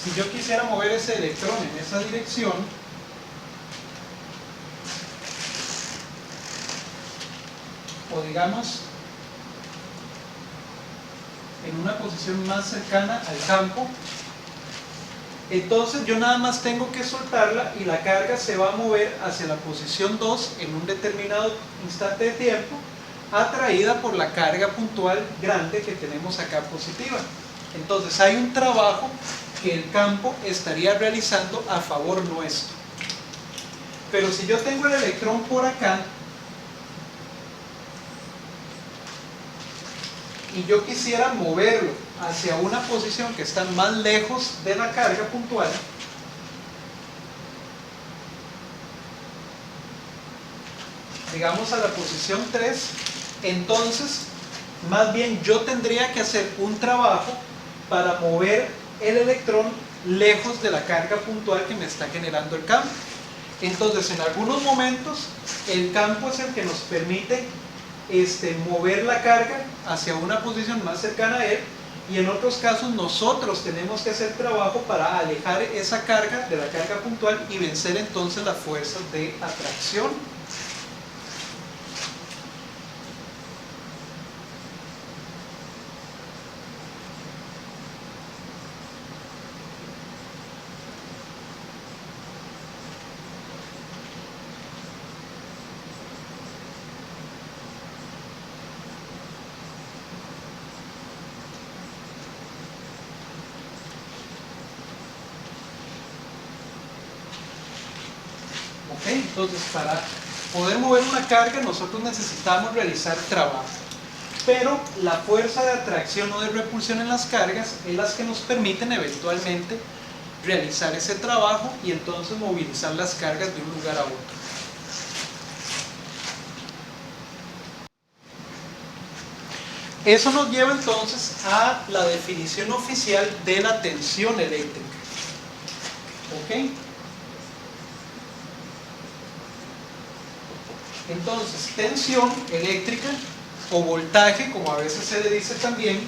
si yo quisiera mover ese electrón en esa dirección, o digamos en una posición más cercana al campo, entonces yo nada más tengo que soltarla y la carga se va a mover hacia la posición 2 en un determinado instante de tiempo, atraída por la carga puntual grande que tenemos acá positiva. Entonces hay un trabajo que el campo estaría realizando a favor nuestro. Pero si yo tengo el electrón por acá y yo quisiera moverlo hacia una posición que está más lejos de la carga puntual, digamos a la posición 3, entonces más bien yo tendría que hacer un trabajo para mover el electrón lejos de la carga puntual que me está generando el campo. Entonces en algunos momentos el campo es el que nos permite mover la carga hacia una posición más cercana a él, y en otros casos nosotros tenemos que hacer trabajo para alejar esa carga de la carga puntual y vencer entonces las fuerzas de atracción. Entonces, para poder mover una carga nosotros necesitamos realizar trabajo, pero la fuerza de atracción o de repulsión en las cargas es las que nos permiten eventualmente realizar ese trabajo y entonces movilizar las cargas de un lugar a otro. Eso nos lleva entonces a la definición oficial de la tensión eléctrica. ¿Ok? Entonces, tensión eléctrica o voltaje, como a veces se le dice también,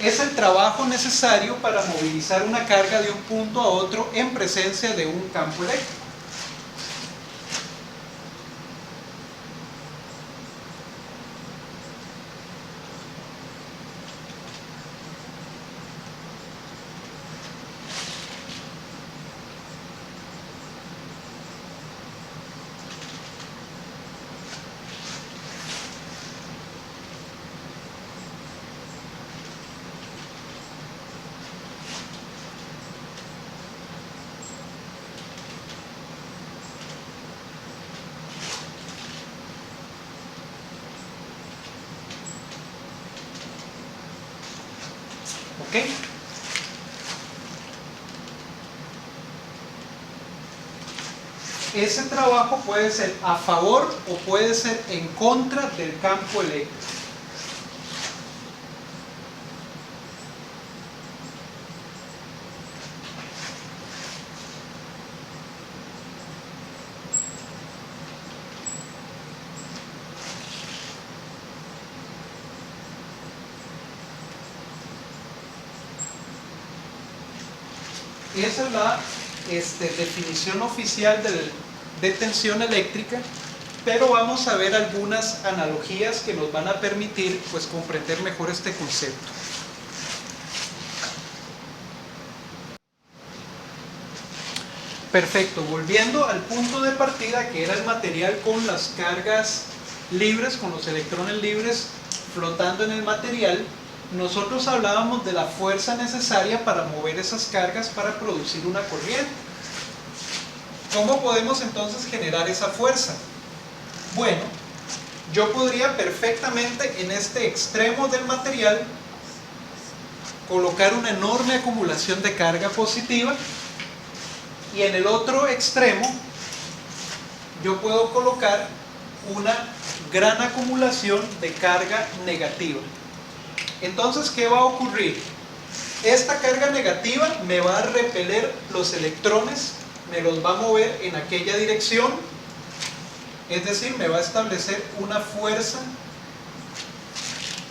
es el trabajo necesario para movilizar una carga de un punto a otro en presencia de un campo eléctrico. ¿Ok? Ese trabajo puede ser a favor o puede ser en contra del campo eléctrico. Esa es la definición oficial de tensión eléctrica, pero vamos a ver algunas analogías que nos van a permitir pues, comprender mejor este concepto. Perfecto, volviendo al punto de partida que era el material con las cargas libres, con los electrones libres flotando en el material. Nosotros hablábamos de la fuerza necesaria para mover esas cargas para producir una corriente. ¿Cómo podemos entonces generar esa fuerza? Bueno, yo podría perfectamente en este extremo del material colocar una enorme acumulación de carga positiva y en el otro extremo yo puedo colocar una gran acumulación de carga negativa. Entonces, ¿qué va a ocurrir? Esta carga negativa me va a repeler los electrones, me los va a mover en aquella dirección, es decir, me va a establecer una fuerza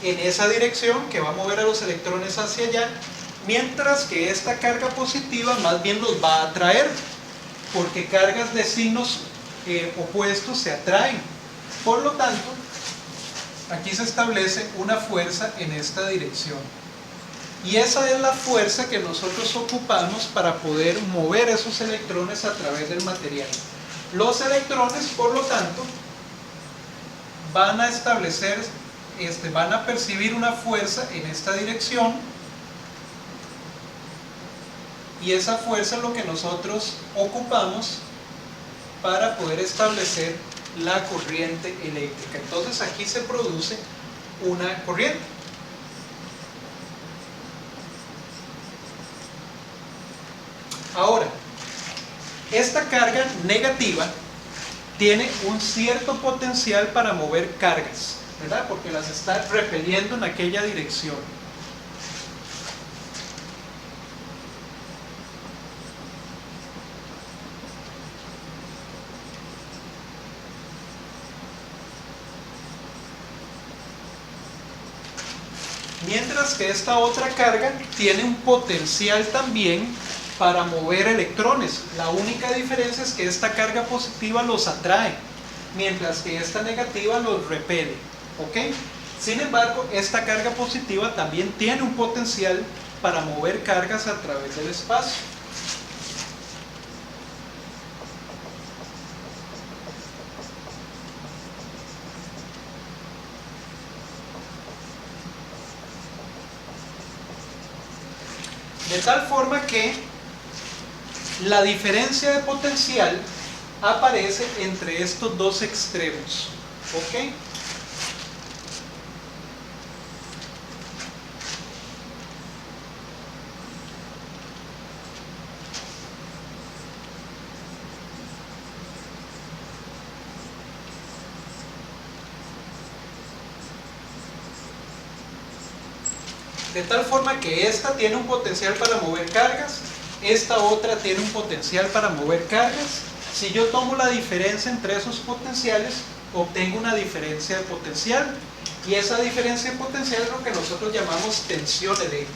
en esa dirección que va a mover a los electrones hacia allá, mientras que esta carga positiva más bien los va a atraer, porque cargas de signos opuestos se atraen. Por lo tanto, aquí se establece una fuerza en esta dirección. Y esa es la fuerza que nosotros ocupamos para poder mover esos electrones a través del material. Los electrones, por lo tanto, van a establecer, van a percibir una fuerza en esta dirección, y esa fuerza es lo que nosotros ocupamos para poder establecer la corriente eléctrica. Entonces aquí se produce una corriente. Ahora, esta carga negativa tiene un cierto potencial para mover cargas, ¿verdad? Porque las está repeliendo en aquella dirección. Mientras que esta otra carga tiene un potencial también para mover electrones. La única diferencia es que esta carga positiva los atrae, mientras que esta negativa los repele. ¿Ok? Sin embargo, esta carga positiva también tiene un potencial para mover cargas a través del espacio. De tal forma que la diferencia de potencial aparece entre estos dos extremos. ¿Ok? De tal forma que esta tiene un potencial para mover cargas, esta otra tiene un potencial para mover cargas. Si yo tomo la diferencia entre esos potenciales, obtengo una diferencia de potencial. Y esa diferencia de potencial es lo que nosotros llamamos tensión eléctrica.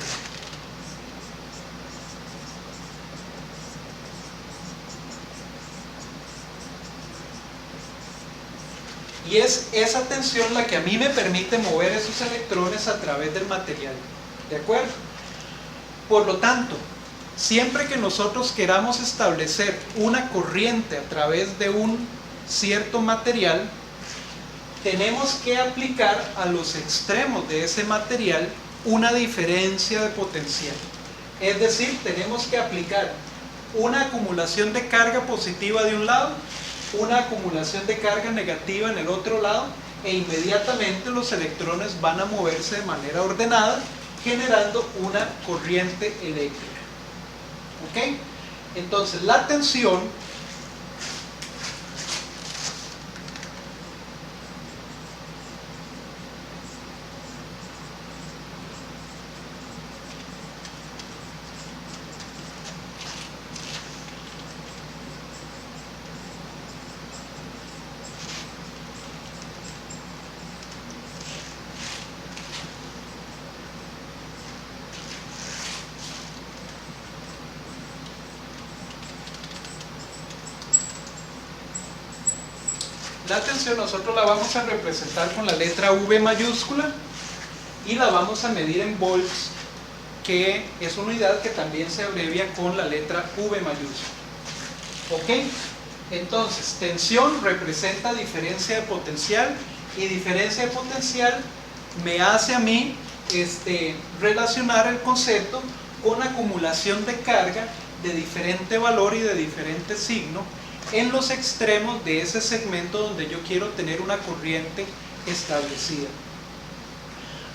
Y es esa tensión la que a mí me permite mover esos electrones a través del material. ¿De acuerdo? Por lo tanto, siempre que nosotros queramos establecer una corriente a través de un cierto material, tenemos que aplicar a los extremos de ese material una diferencia de potencial. Es decir, tenemos que aplicar una acumulación de carga positiva de un lado, una acumulación de carga negativa en el otro lado, e inmediatamente los electrones van a moverse de manera ordenada generando una corriente eléctrica. ¿Ok? Entonces la tensión nosotros la vamos a representar con la letra V mayúscula y la vamos a medir en volts, que es una unidad que también se abrevia con la letra V mayúscula. ¿Ok? Entonces, tensión representa diferencia de potencial, y diferencia de potencial me hace a mí relacionar el concepto con acumulación de carga de diferente valor y de diferente signo en los extremos de ese segmento donde yo quiero tener una corriente establecida.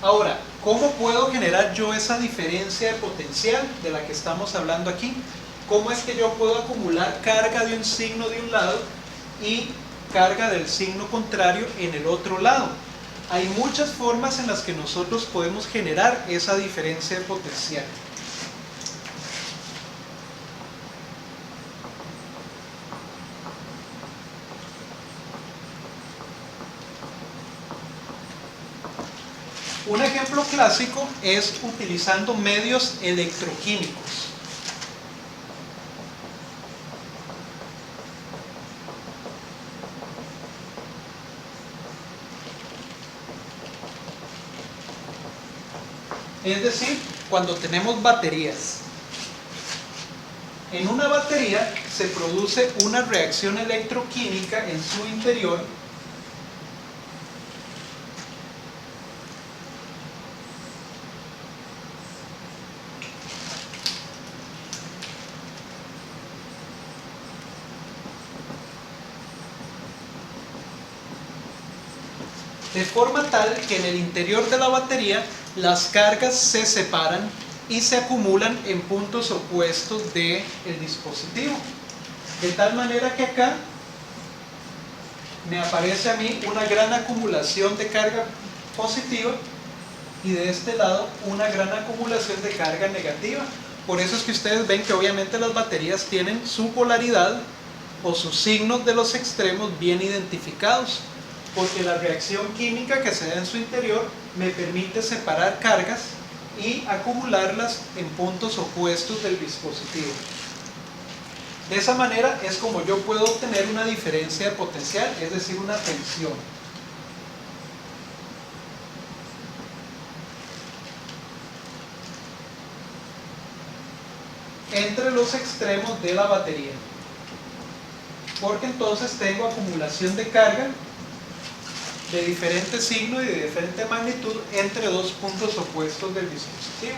Ahora, ¿cómo puedo generar yo esa diferencia de potencial de la que estamos hablando aquí? ¿Cómo es que yo puedo acumular carga de un signo de un lado y carga del signo contrario en el otro lado? Hay muchas formas en las que nosotros podemos generar esa diferencia de potencial. Un ejemplo clásico es utilizando medios electroquímicos. Es decir, cuando tenemos baterías. En una batería se produce una reacción electroquímica en su interior de forma tal que en el interior de la batería las cargas se separan y se acumulan en puntos opuestos del dispositivo. De tal manera que acá me aparece a mí una gran acumulación de carga positiva y de este lado una gran acumulación de carga negativa. Por eso es que ustedes ven que obviamente las baterías tienen su polaridad o sus signos de los extremos bien identificados, porque la reacción química que se da en su interior me permite separar cargas y acumularlas en puntos opuestos del dispositivo. De esa manera es como yo puedo obtener una diferencia de potencial, es decir, una tensión. Entre los extremos de la batería, porque entonces tengo acumulación de carga de diferente signo y de diferente magnitud entre dos puntos opuestos del dispositivo.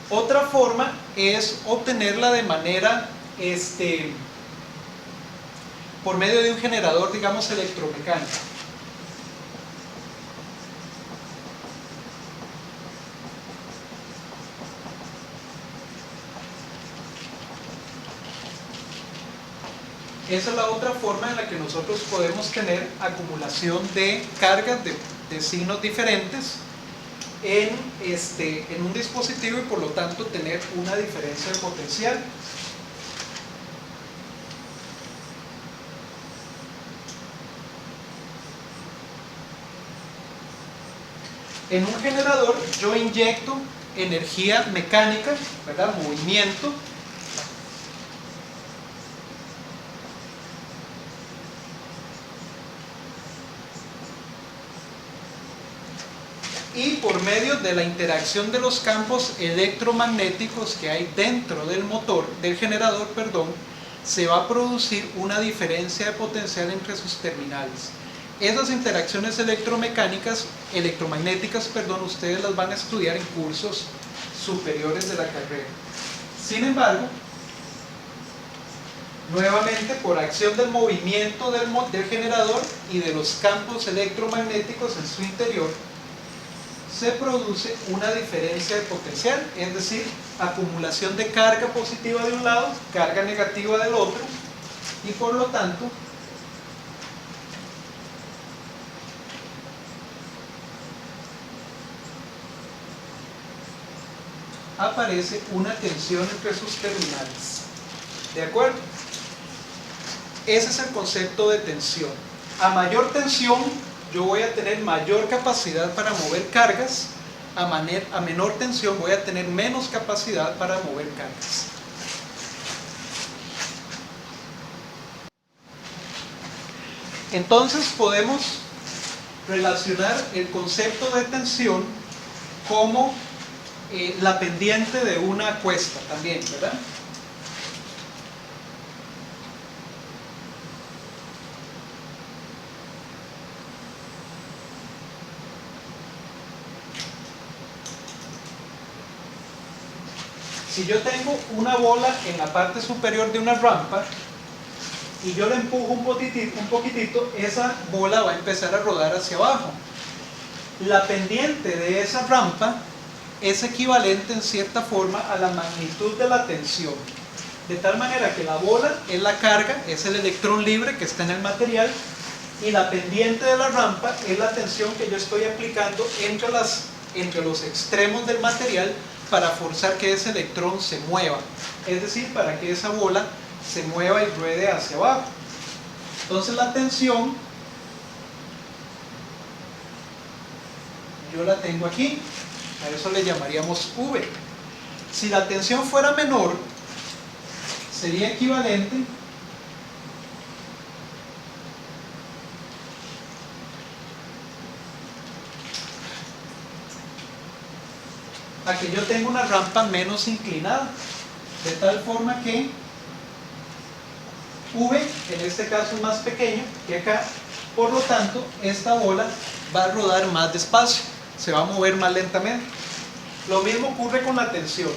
Otra forma es obtenerla de manera por medio de un generador, digamos, electromecánico. Esa es la otra forma en la que nosotros podemos tener acumulación de cargas de signos diferentes en un dispositivo y por lo tanto tener una diferencia de potencial. En un generador yo inyecto energía mecánica, ¿verdad? Movimiento. Y por medio de la interacción de los campos electromagnéticos que hay dentro del motor, del generador, se va a producir una diferencia de potencial entre sus terminales. Esas interacciones electromagnéticas, ustedes las van a estudiar en cursos superiores de la carrera. Sin embargo, nuevamente por acción del movimiento del generador y de los campos electromagnéticos en su interior, se produce una diferencia de potencial, es decir, acumulación de carga positiva de un lado, carga negativa del otro, y por lo tanto aparece una tensión entre sus terminales. ¿De acuerdo? Ese es el concepto de tensión. A mayor tensión, yo voy a tener mayor capacidad para mover cargas. A menor tensión, voy a tener menos capacidad para mover cargas. Entonces podemos relacionar el concepto de tensión como la pendiente de una cuesta también, ¿verdad? Si yo tengo una bola en la parte superior de una rampa y yo la empujo un poquitito, esa bola va a empezar a rodar hacia abajo. La pendiente de esa rampa es equivalente en cierta forma a la magnitud de la tensión. De tal manera que la bola es la carga, es el electrón libre que está en el material, y la pendiente de la rampa es la tensión que yo estoy aplicando entre los extremos del material para forzar que ese electrón se mueva, es decir, para que esa bola se mueva y ruede hacia abajo. Entonces la tensión yo la tengo aquí, a eso le llamaríamos V. Si la tensión fuera menor, sería equivalente a que yo tengo una rampa menos inclinada, de tal forma que V en este caso es más pequeño que acá, por lo tanto esta bola va a rodar más despacio, se va a mover más lentamente. Lo mismo ocurre con la tensión.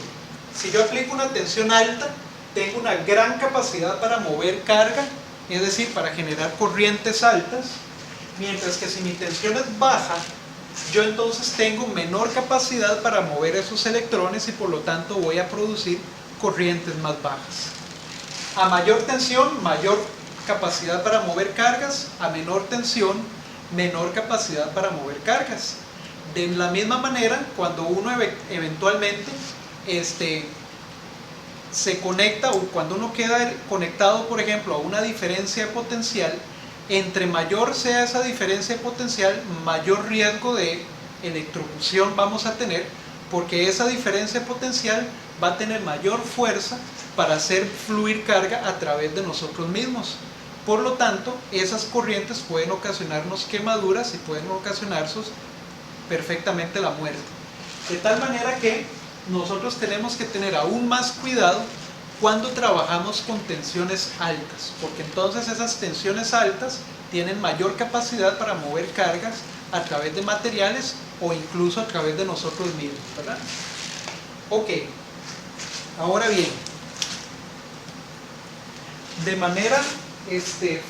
Si yo aplico una tensión alta, tengo una gran capacidad para mover carga, es decir, para generar corrientes altas, mientras que si mi tensión es baja, yo entonces tengo menor capacidad para mover esos electrones y por lo tanto voy a producir corrientes más bajas. A mayor tensión, mayor capacidad para mover cargas; a menor tensión, menor capacidad para mover cargas. De la misma manera, cuando uno eventualmente se conecta, o cuando uno queda conectado, por ejemplo, a una diferencia de potencial, entre mayor sea esa diferencia de potencial, mayor riesgo de electrocución vamos a tener, porque esa diferencia de potencial va a tener mayor fuerza para hacer fluir carga a través de nosotros mismos. Por lo tanto, esas corrientes pueden ocasionarnos quemaduras y pueden ocasionarnos perfectamente la muerte. De tal manera que nosotros tenemos que tener aún más cuidado cuando trabajamos con tensiones altas, porque entonces esas tensiones altas tienen mayor capacidad para mover cargas a través de materiales o incluso a través de nosotros mismos, ¿verdad? Ok, ahora bien, de manera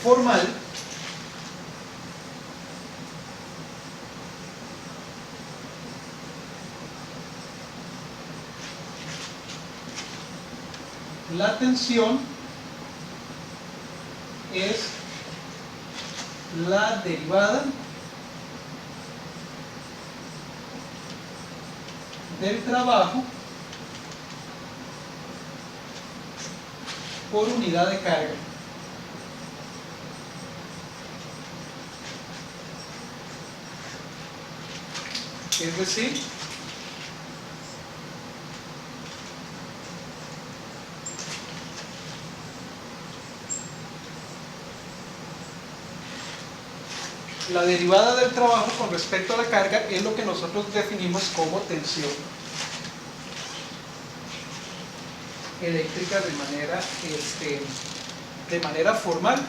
formal, la tensión es la derivada del trabajo por unidad de carga. Es decir, la derivada del trabajo con respecto a la carga es lo que nosotros definimos como tensión eléctrica de manera formal.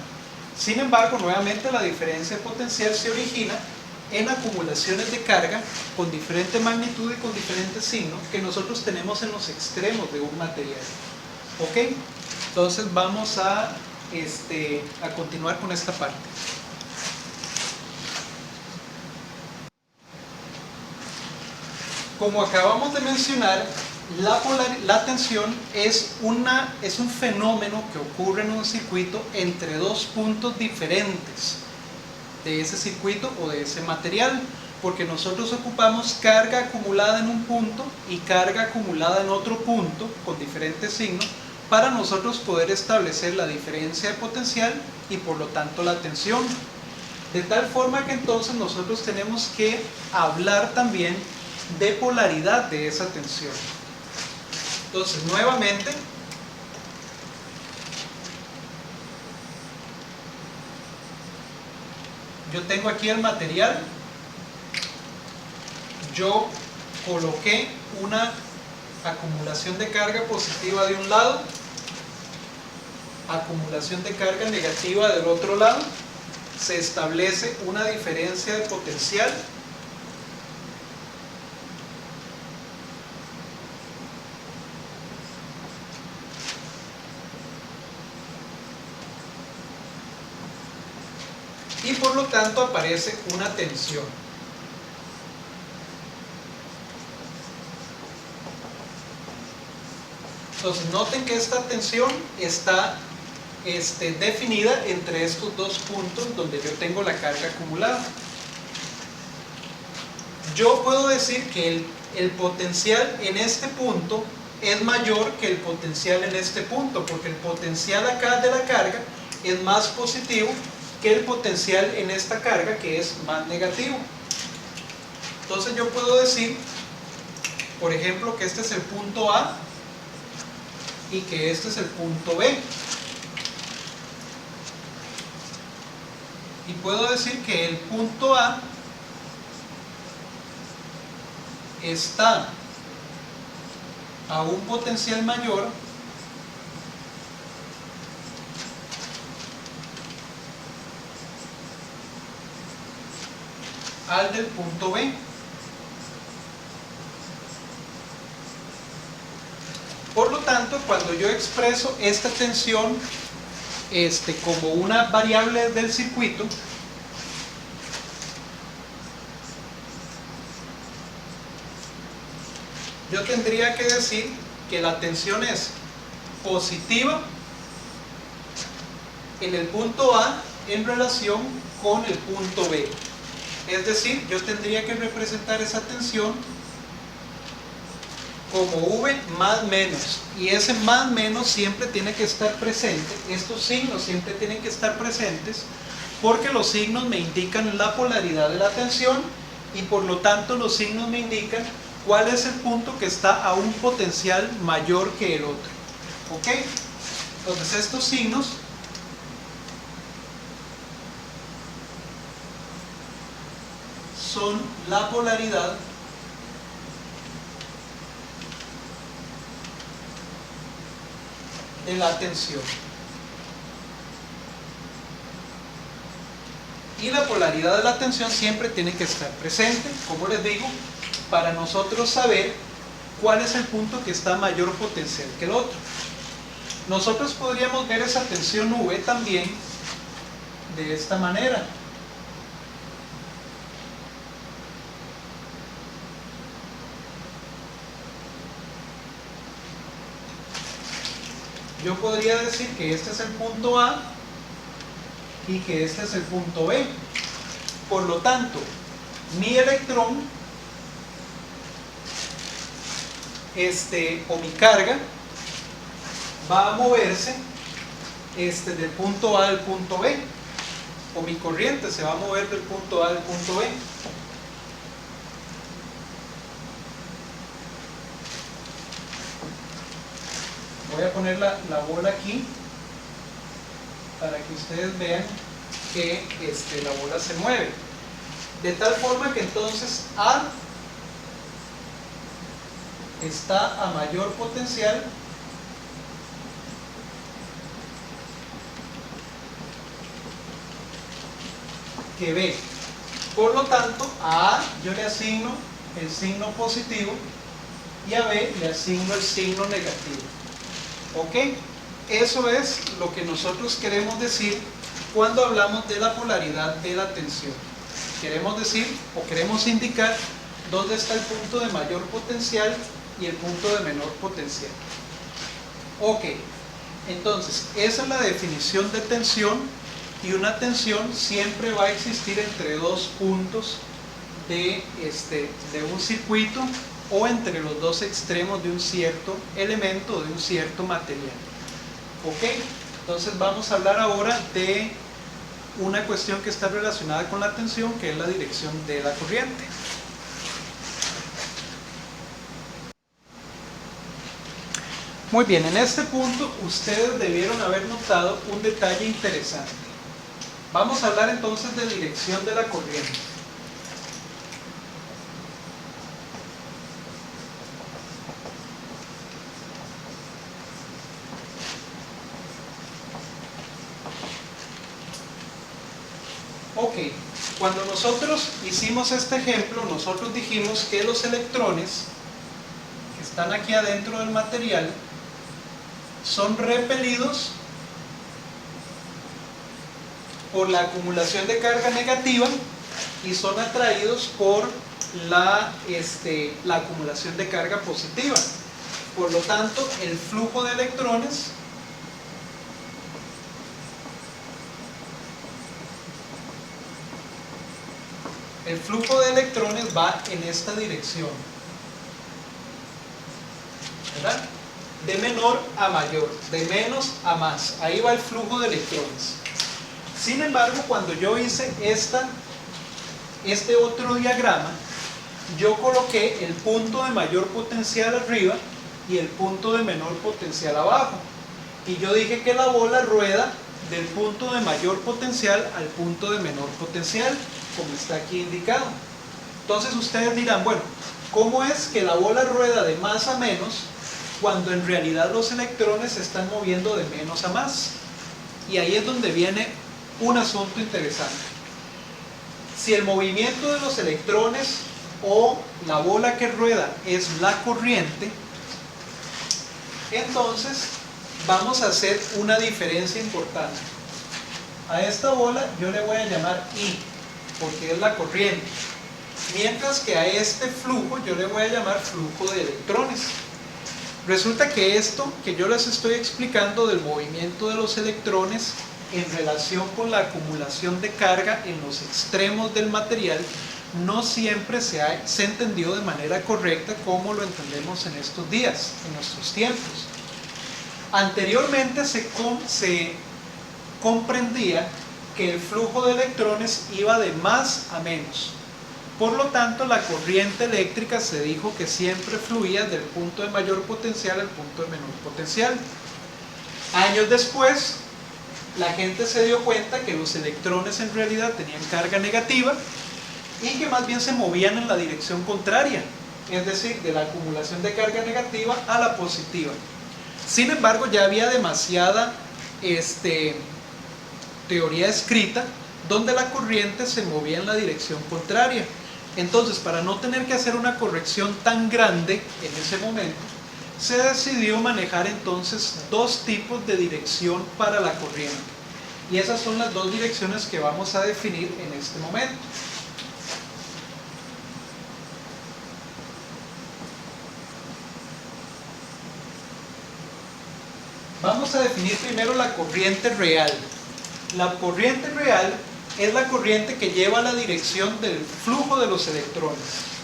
Sin embargo, nuevamente la diferencia potencial se origina en acumulaciones de carga con diferente magnitud y con diferentes signos que nosotros tenemos en los extremos de un material. ¿Ok? Entonces vamos a continuar con esta parte. Como acabamos de mencionar, la tensión es un fenómeno que ocurre en un circuito entre dos puntos diferentes de ese circuito o de ese material, porque nosotros ocupamos carga acumulada en un punto y carga acumulada en otro punto con diferentes signos para nosotros poder establecer la diferencia de potencial y por lo tanto la tensión. De tal forma que entonces nosotros tenemos que hablar también de polaridad de esa tensión. Entonces, nuevamente, yo tengo aquí el material, yo coloqué una acumulación de carga positiva de un lado, acumulación de carga negativa del otro lado, se establece una diferencia de potencial y por lo tanto aparece una tensión. Entonces noten que esta tensión está definida entre estos dos puntos donde yo tengo la carga acumulada. Yo puedo decir que el potencial en este punto es mayor que el potencial en este punto, porque el potencial acá de la carga es más positivo que el potencial en esta carga, que es más negativo. Entonces yo puedo decir, por ejemplo, que este es el punto A y que este es el punto B. Y puedo decir que el punto A está a un potencial mayor al del punto B. Por lo tanto, cuando yo expreso esta tensión como una variable del circuito, yo tendría que decir que la tensión es positiva en el punto A en relación con el punto B. Es decir, yo tendría que representar esa tensión como V más menos, y ese más menos siempre tiene que estar presente. Estos signos siempre tienen que estar presentes porque los signos me indican la polaridad de la tensión y por lo tanto los signos me indican cuál es el punto que está a un potencial mayor que el otro. ¿Ok? Entonces estos signos son la polaridad de la tensión. Y la polaridad de la tensión siempre tiene que estar presente, como les digo, para nosotros saber cuál es el punto que está a mayor potencial que el otro. Nosotros podríamos ver esa tensión V también de esta manera. Yo podría decir que este es el punto A y que este es el punto B. Por lo tanto, mi electrón o mi carga va a moverse del punto A al punto B, o mi corriente se va a mover del punto A al punto B. Voy a poner la bola aquí para que ustedes vean que la bola se mueve. De tal forma que entonces A está a mayor potencial que B. Por lo tanto, a A yo le asigno el signo positivo y a B le asigno el signo negativo. ¿Ok? Eso es lo que nosotros queremos decir cuando hablamos de la polaridad de la tensión. Queremos decir o queremos indicar dónde está el punto de mayor potencial y el punto de menor potencial. Ok, entonces esa es la definición de tensión, y una tensión siempre va a existir entre dos puntos de un circuito o entre los dos extremos de un cierto elemento o de un cierto material. Ok, entonces vamos a hablar ahora de una cuestión que está relacionada con la tensión, que es la dirección de la corriente. Muy bien, en este punto ustedes debieron haber notado un detalle interesante. Vamos a hablar entonces de dirección de la corriente. Ok, cuando nosotros hicimos este ejemplo, nosotros dijimos que los electrones que están aquí adentro del material son repelidos por la acumulación de carga negativa y son atraídos por la acumulación de carga positiva. Por lo tanto, el flujo de electrones va en esta dirección, ¿verdad? De menor a mayor, de menos a más. Ahí va el flujo de electrones. Sin embargo, cuando yo hice este otro diagrama, yo coloqué el punto de mayor potencial arriba y el punto de menor potencial abajo. Y yo dije que la bola rueda del punto de mayor potencial al punto de menor potencial, como está aquí indicado. Entonces ustedes dirán, bueno, ¿cómo es que la bola rueda de más a menos cuando en realidad los electrones se están moviendo de menos a más? Y ahí es donde viene un asunto interesante. Si el movimiento de los electrones o la bola que rueda es la corriente, entonces vamos a hacer una diferencia importante. A esta bola yo le voy a llamar I, porque es la corriente, mientras que a este flujo yo le voy a llamar flujo de electrones. Resulta que esto que yo les estoy explicando del movimiento de los electrones en relación con la acumulación de carga en los extremos del material no siempre se entendió de manera correcta como lo entendemos en estos días, en nuestros tiempos. Anteriormente se comprendía que el flujo de electrones iba de más a menos. Por lo tanto, la corriente eléctrica se dijo que siempre fluía del punto de mayor potencial al punto de menor potencial. Años después, la gente se dio cuenta que los electrones en realidad tenían carga negativa y que más bien se movían en la dirección contraria, es decir, de la acumulación de carga negativa a la positiva. Sin embargo, ya había demasiada teoría escrita donde la corriente se movía en la dirección contraria. Entonces, para no tener que hacer una corrección tan grande en ese momento, se decidió manejar entonces dos tipos de dirección para la corriente. Y esas son las dos direcciones que vamos a definir en este momento. Vamos a definir primero la corriente real. La corriente real es la corriente que lleva la dirección del flujo de los electrones.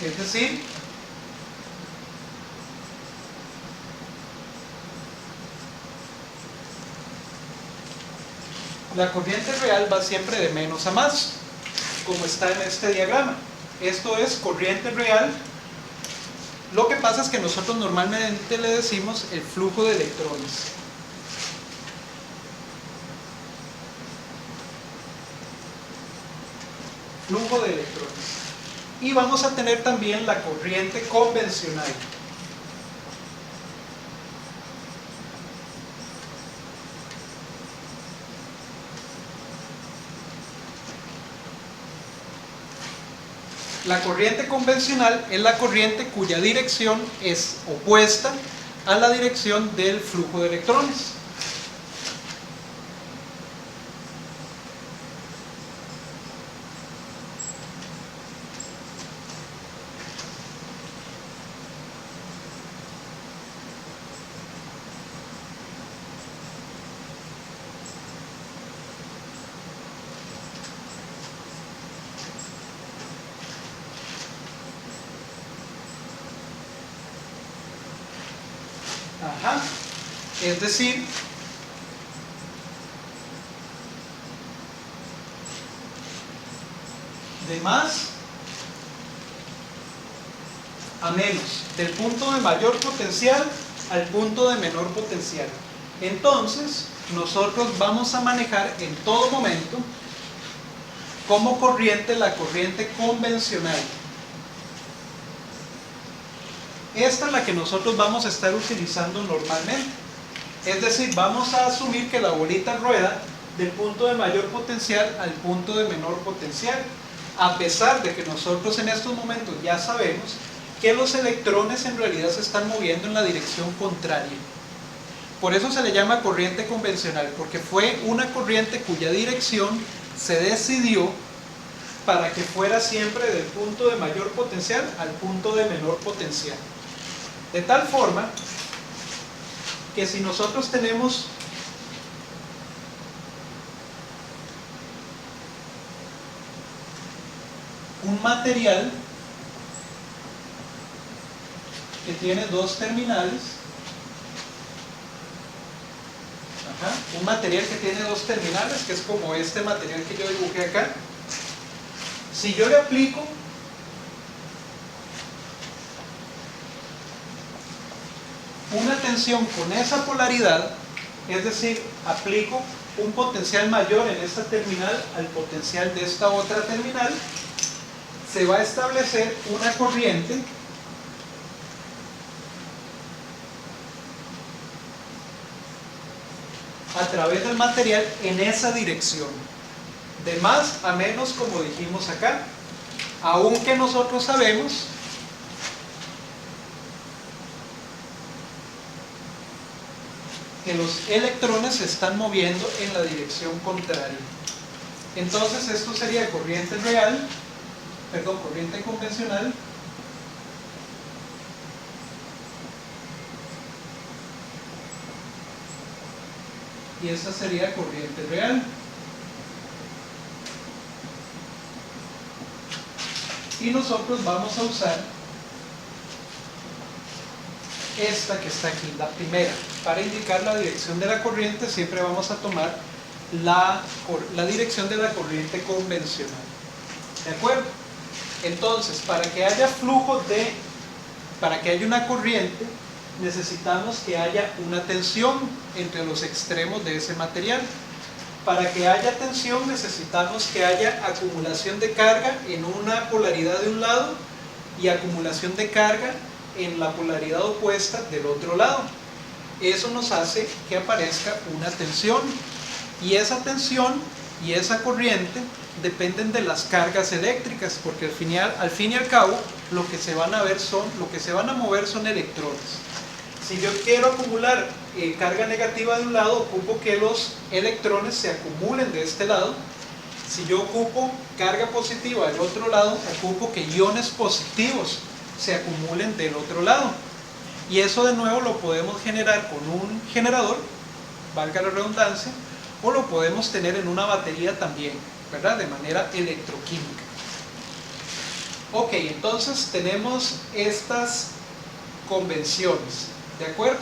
Es decir, la corriente real va siempre de menos a más, como está en este diagrama. Esto es corriente real. Lo que pasa es que nosotros normalmente le decimos el flujo de electrones. Flujo de electrones. Y vamos a tener también la corriente convencional. La corriente convencional es la corriente cuya dirección es opuesta a la dirección del flujo de electrones. Ajá. Es decir, de más a menos, del punto de mayor potencial al punto de menor potencial. Entonces, nosotros vamos a manejar en todo momento como corriente la corriente convencional. Esta es la que nosotros vamos a estar utilizando normalmente. Es decir, vamos a asumir que la bolita rueda del punto de mayor potencial al punto de menor potencial, a pesar de que nosotros en estos momentos ya sabemos que los electrones en realidad se están moviendo en la dirección contraria. Por eso se le llama corriente convencional, porque fue una corriente cuya dirección se decidió para que fuera siempre del punto de mayor potencial al punto de menor potencial. De tal forma que si nosotros tenemos un material que tiene dos terminales, un material que tiene dos terminales, que es como este material que yo dibujé acá, si yo le aplico una tensión con esa polaridad, es decir, aplico un potencial mayor en esta terminal al potencial de esta otra terminal, se va a establecer una corriente a través del material en esa dirección, de más a menos, como dijimos acá, aunque nosotros sabemos que los electrones se están moviendo en la dirección contraria. Entonces esto sería corriente real, perdón, corriente convencional, y esta sería corriente real. Y nosotros vamos a usar esta que está aquí, la primera. Para indicar la dirección de la corriente siempre vamos a tomar la dirección de la corriente convencional. ¿De acuerdo? Entonces, para que haya para que haya una corriente, necesitamos que haya una tensión entre los extremos de ese material. Para que haya tensión necesitamos que haya acumulación de carga en una polaridad de un lado y acumulación de carga en la polaridad opuesta del otro lado. Eso nos hace que aparezca una tensión, y esa tensión y esa corriente dependen de las cargas eléctricas, porque al fin y al cabo lo que se van a mover son electrones. Si yo quiero acumular carga negativa de un lado, ocupo que los electrones se acumulen de este lado. Si yo ocupo carga positiva del otro lado, ocupo que iones positivos se acumulen del otro lado. Y eso de nuevo lo podemos generar con un generador, valga la redundancia, o lo podemos tener en una batería también, ¿verdad? De manera electroquímica. Ok, entonces tenemos estas convenciones, ¿de acuerdo?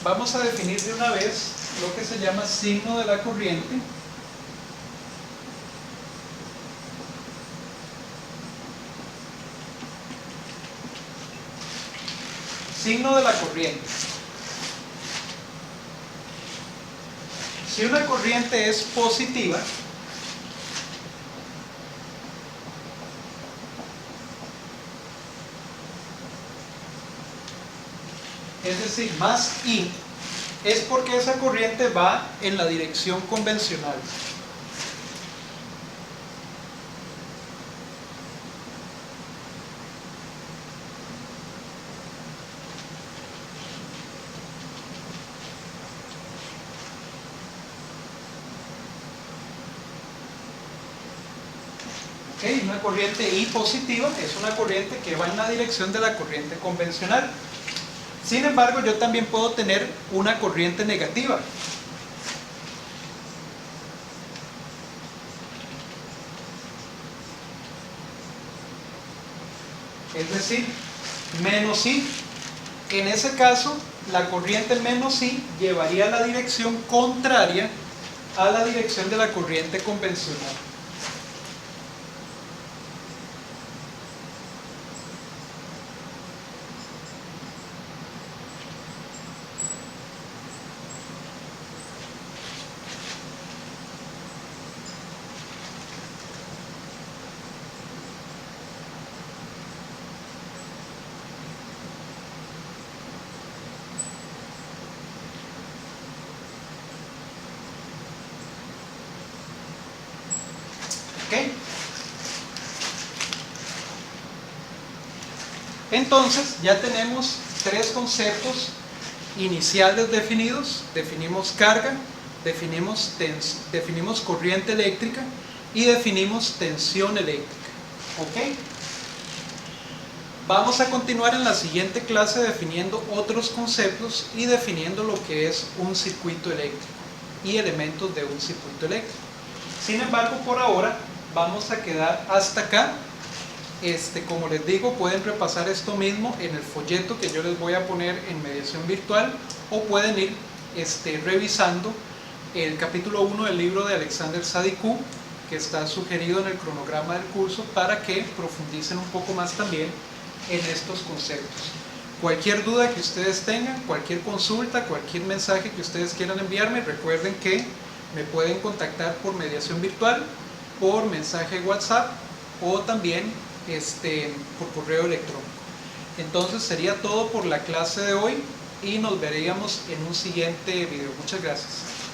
Vamos a definir de una vez lo que se llama signo de la corriente. Signo de la corriente. Si una corriente es positiva, es decir, más I, es porque esa corriente va en la dirección convencional. ¿Okay? Una corriente I positiva es una corriente que va en la dirección de la corriente convencional. Sin embargo, yo también puedo tener una corriente negativa. Es decir, menos I. En ese caso, la corriente menos I llevaría la dirección contraria a la dirección de la corriente convencional. ¿Okay? Entonces ya tenemos tres conceptos iniciales definidos. Definimos carga, definimos corriente eléctrica y definimos tensión eléctrica. ¿Ok? Vamos a continuar en la siguiente clase definiendo otros conceptos y definiendo lo que es un circuito eléctrico y elementos de un circuito eléctrico. Sin embargo, por ahora vamos a quedar hasta acá. Como les digo, pueden repasar esto mismo en el folleto que yo les voy a poner en mediación virtual, o pueden ir revisando el capítulo 1 del libro de Alexander Sadikou, que está sugerido en el cronograma del curso, para que profundicen un poco más también en estos conceptos. Cualquier duda que ustedes tengan, cualquier consulta, cualquier mensaje que ustedes quieran enviarme, recuerden que me pueden contactar por mediación virtual, por mensaje WhatsApp o también por correo electrónico. Entonces sería todo por la clase de hoy y nos veríamos en un siguiente video. Muchas gracias.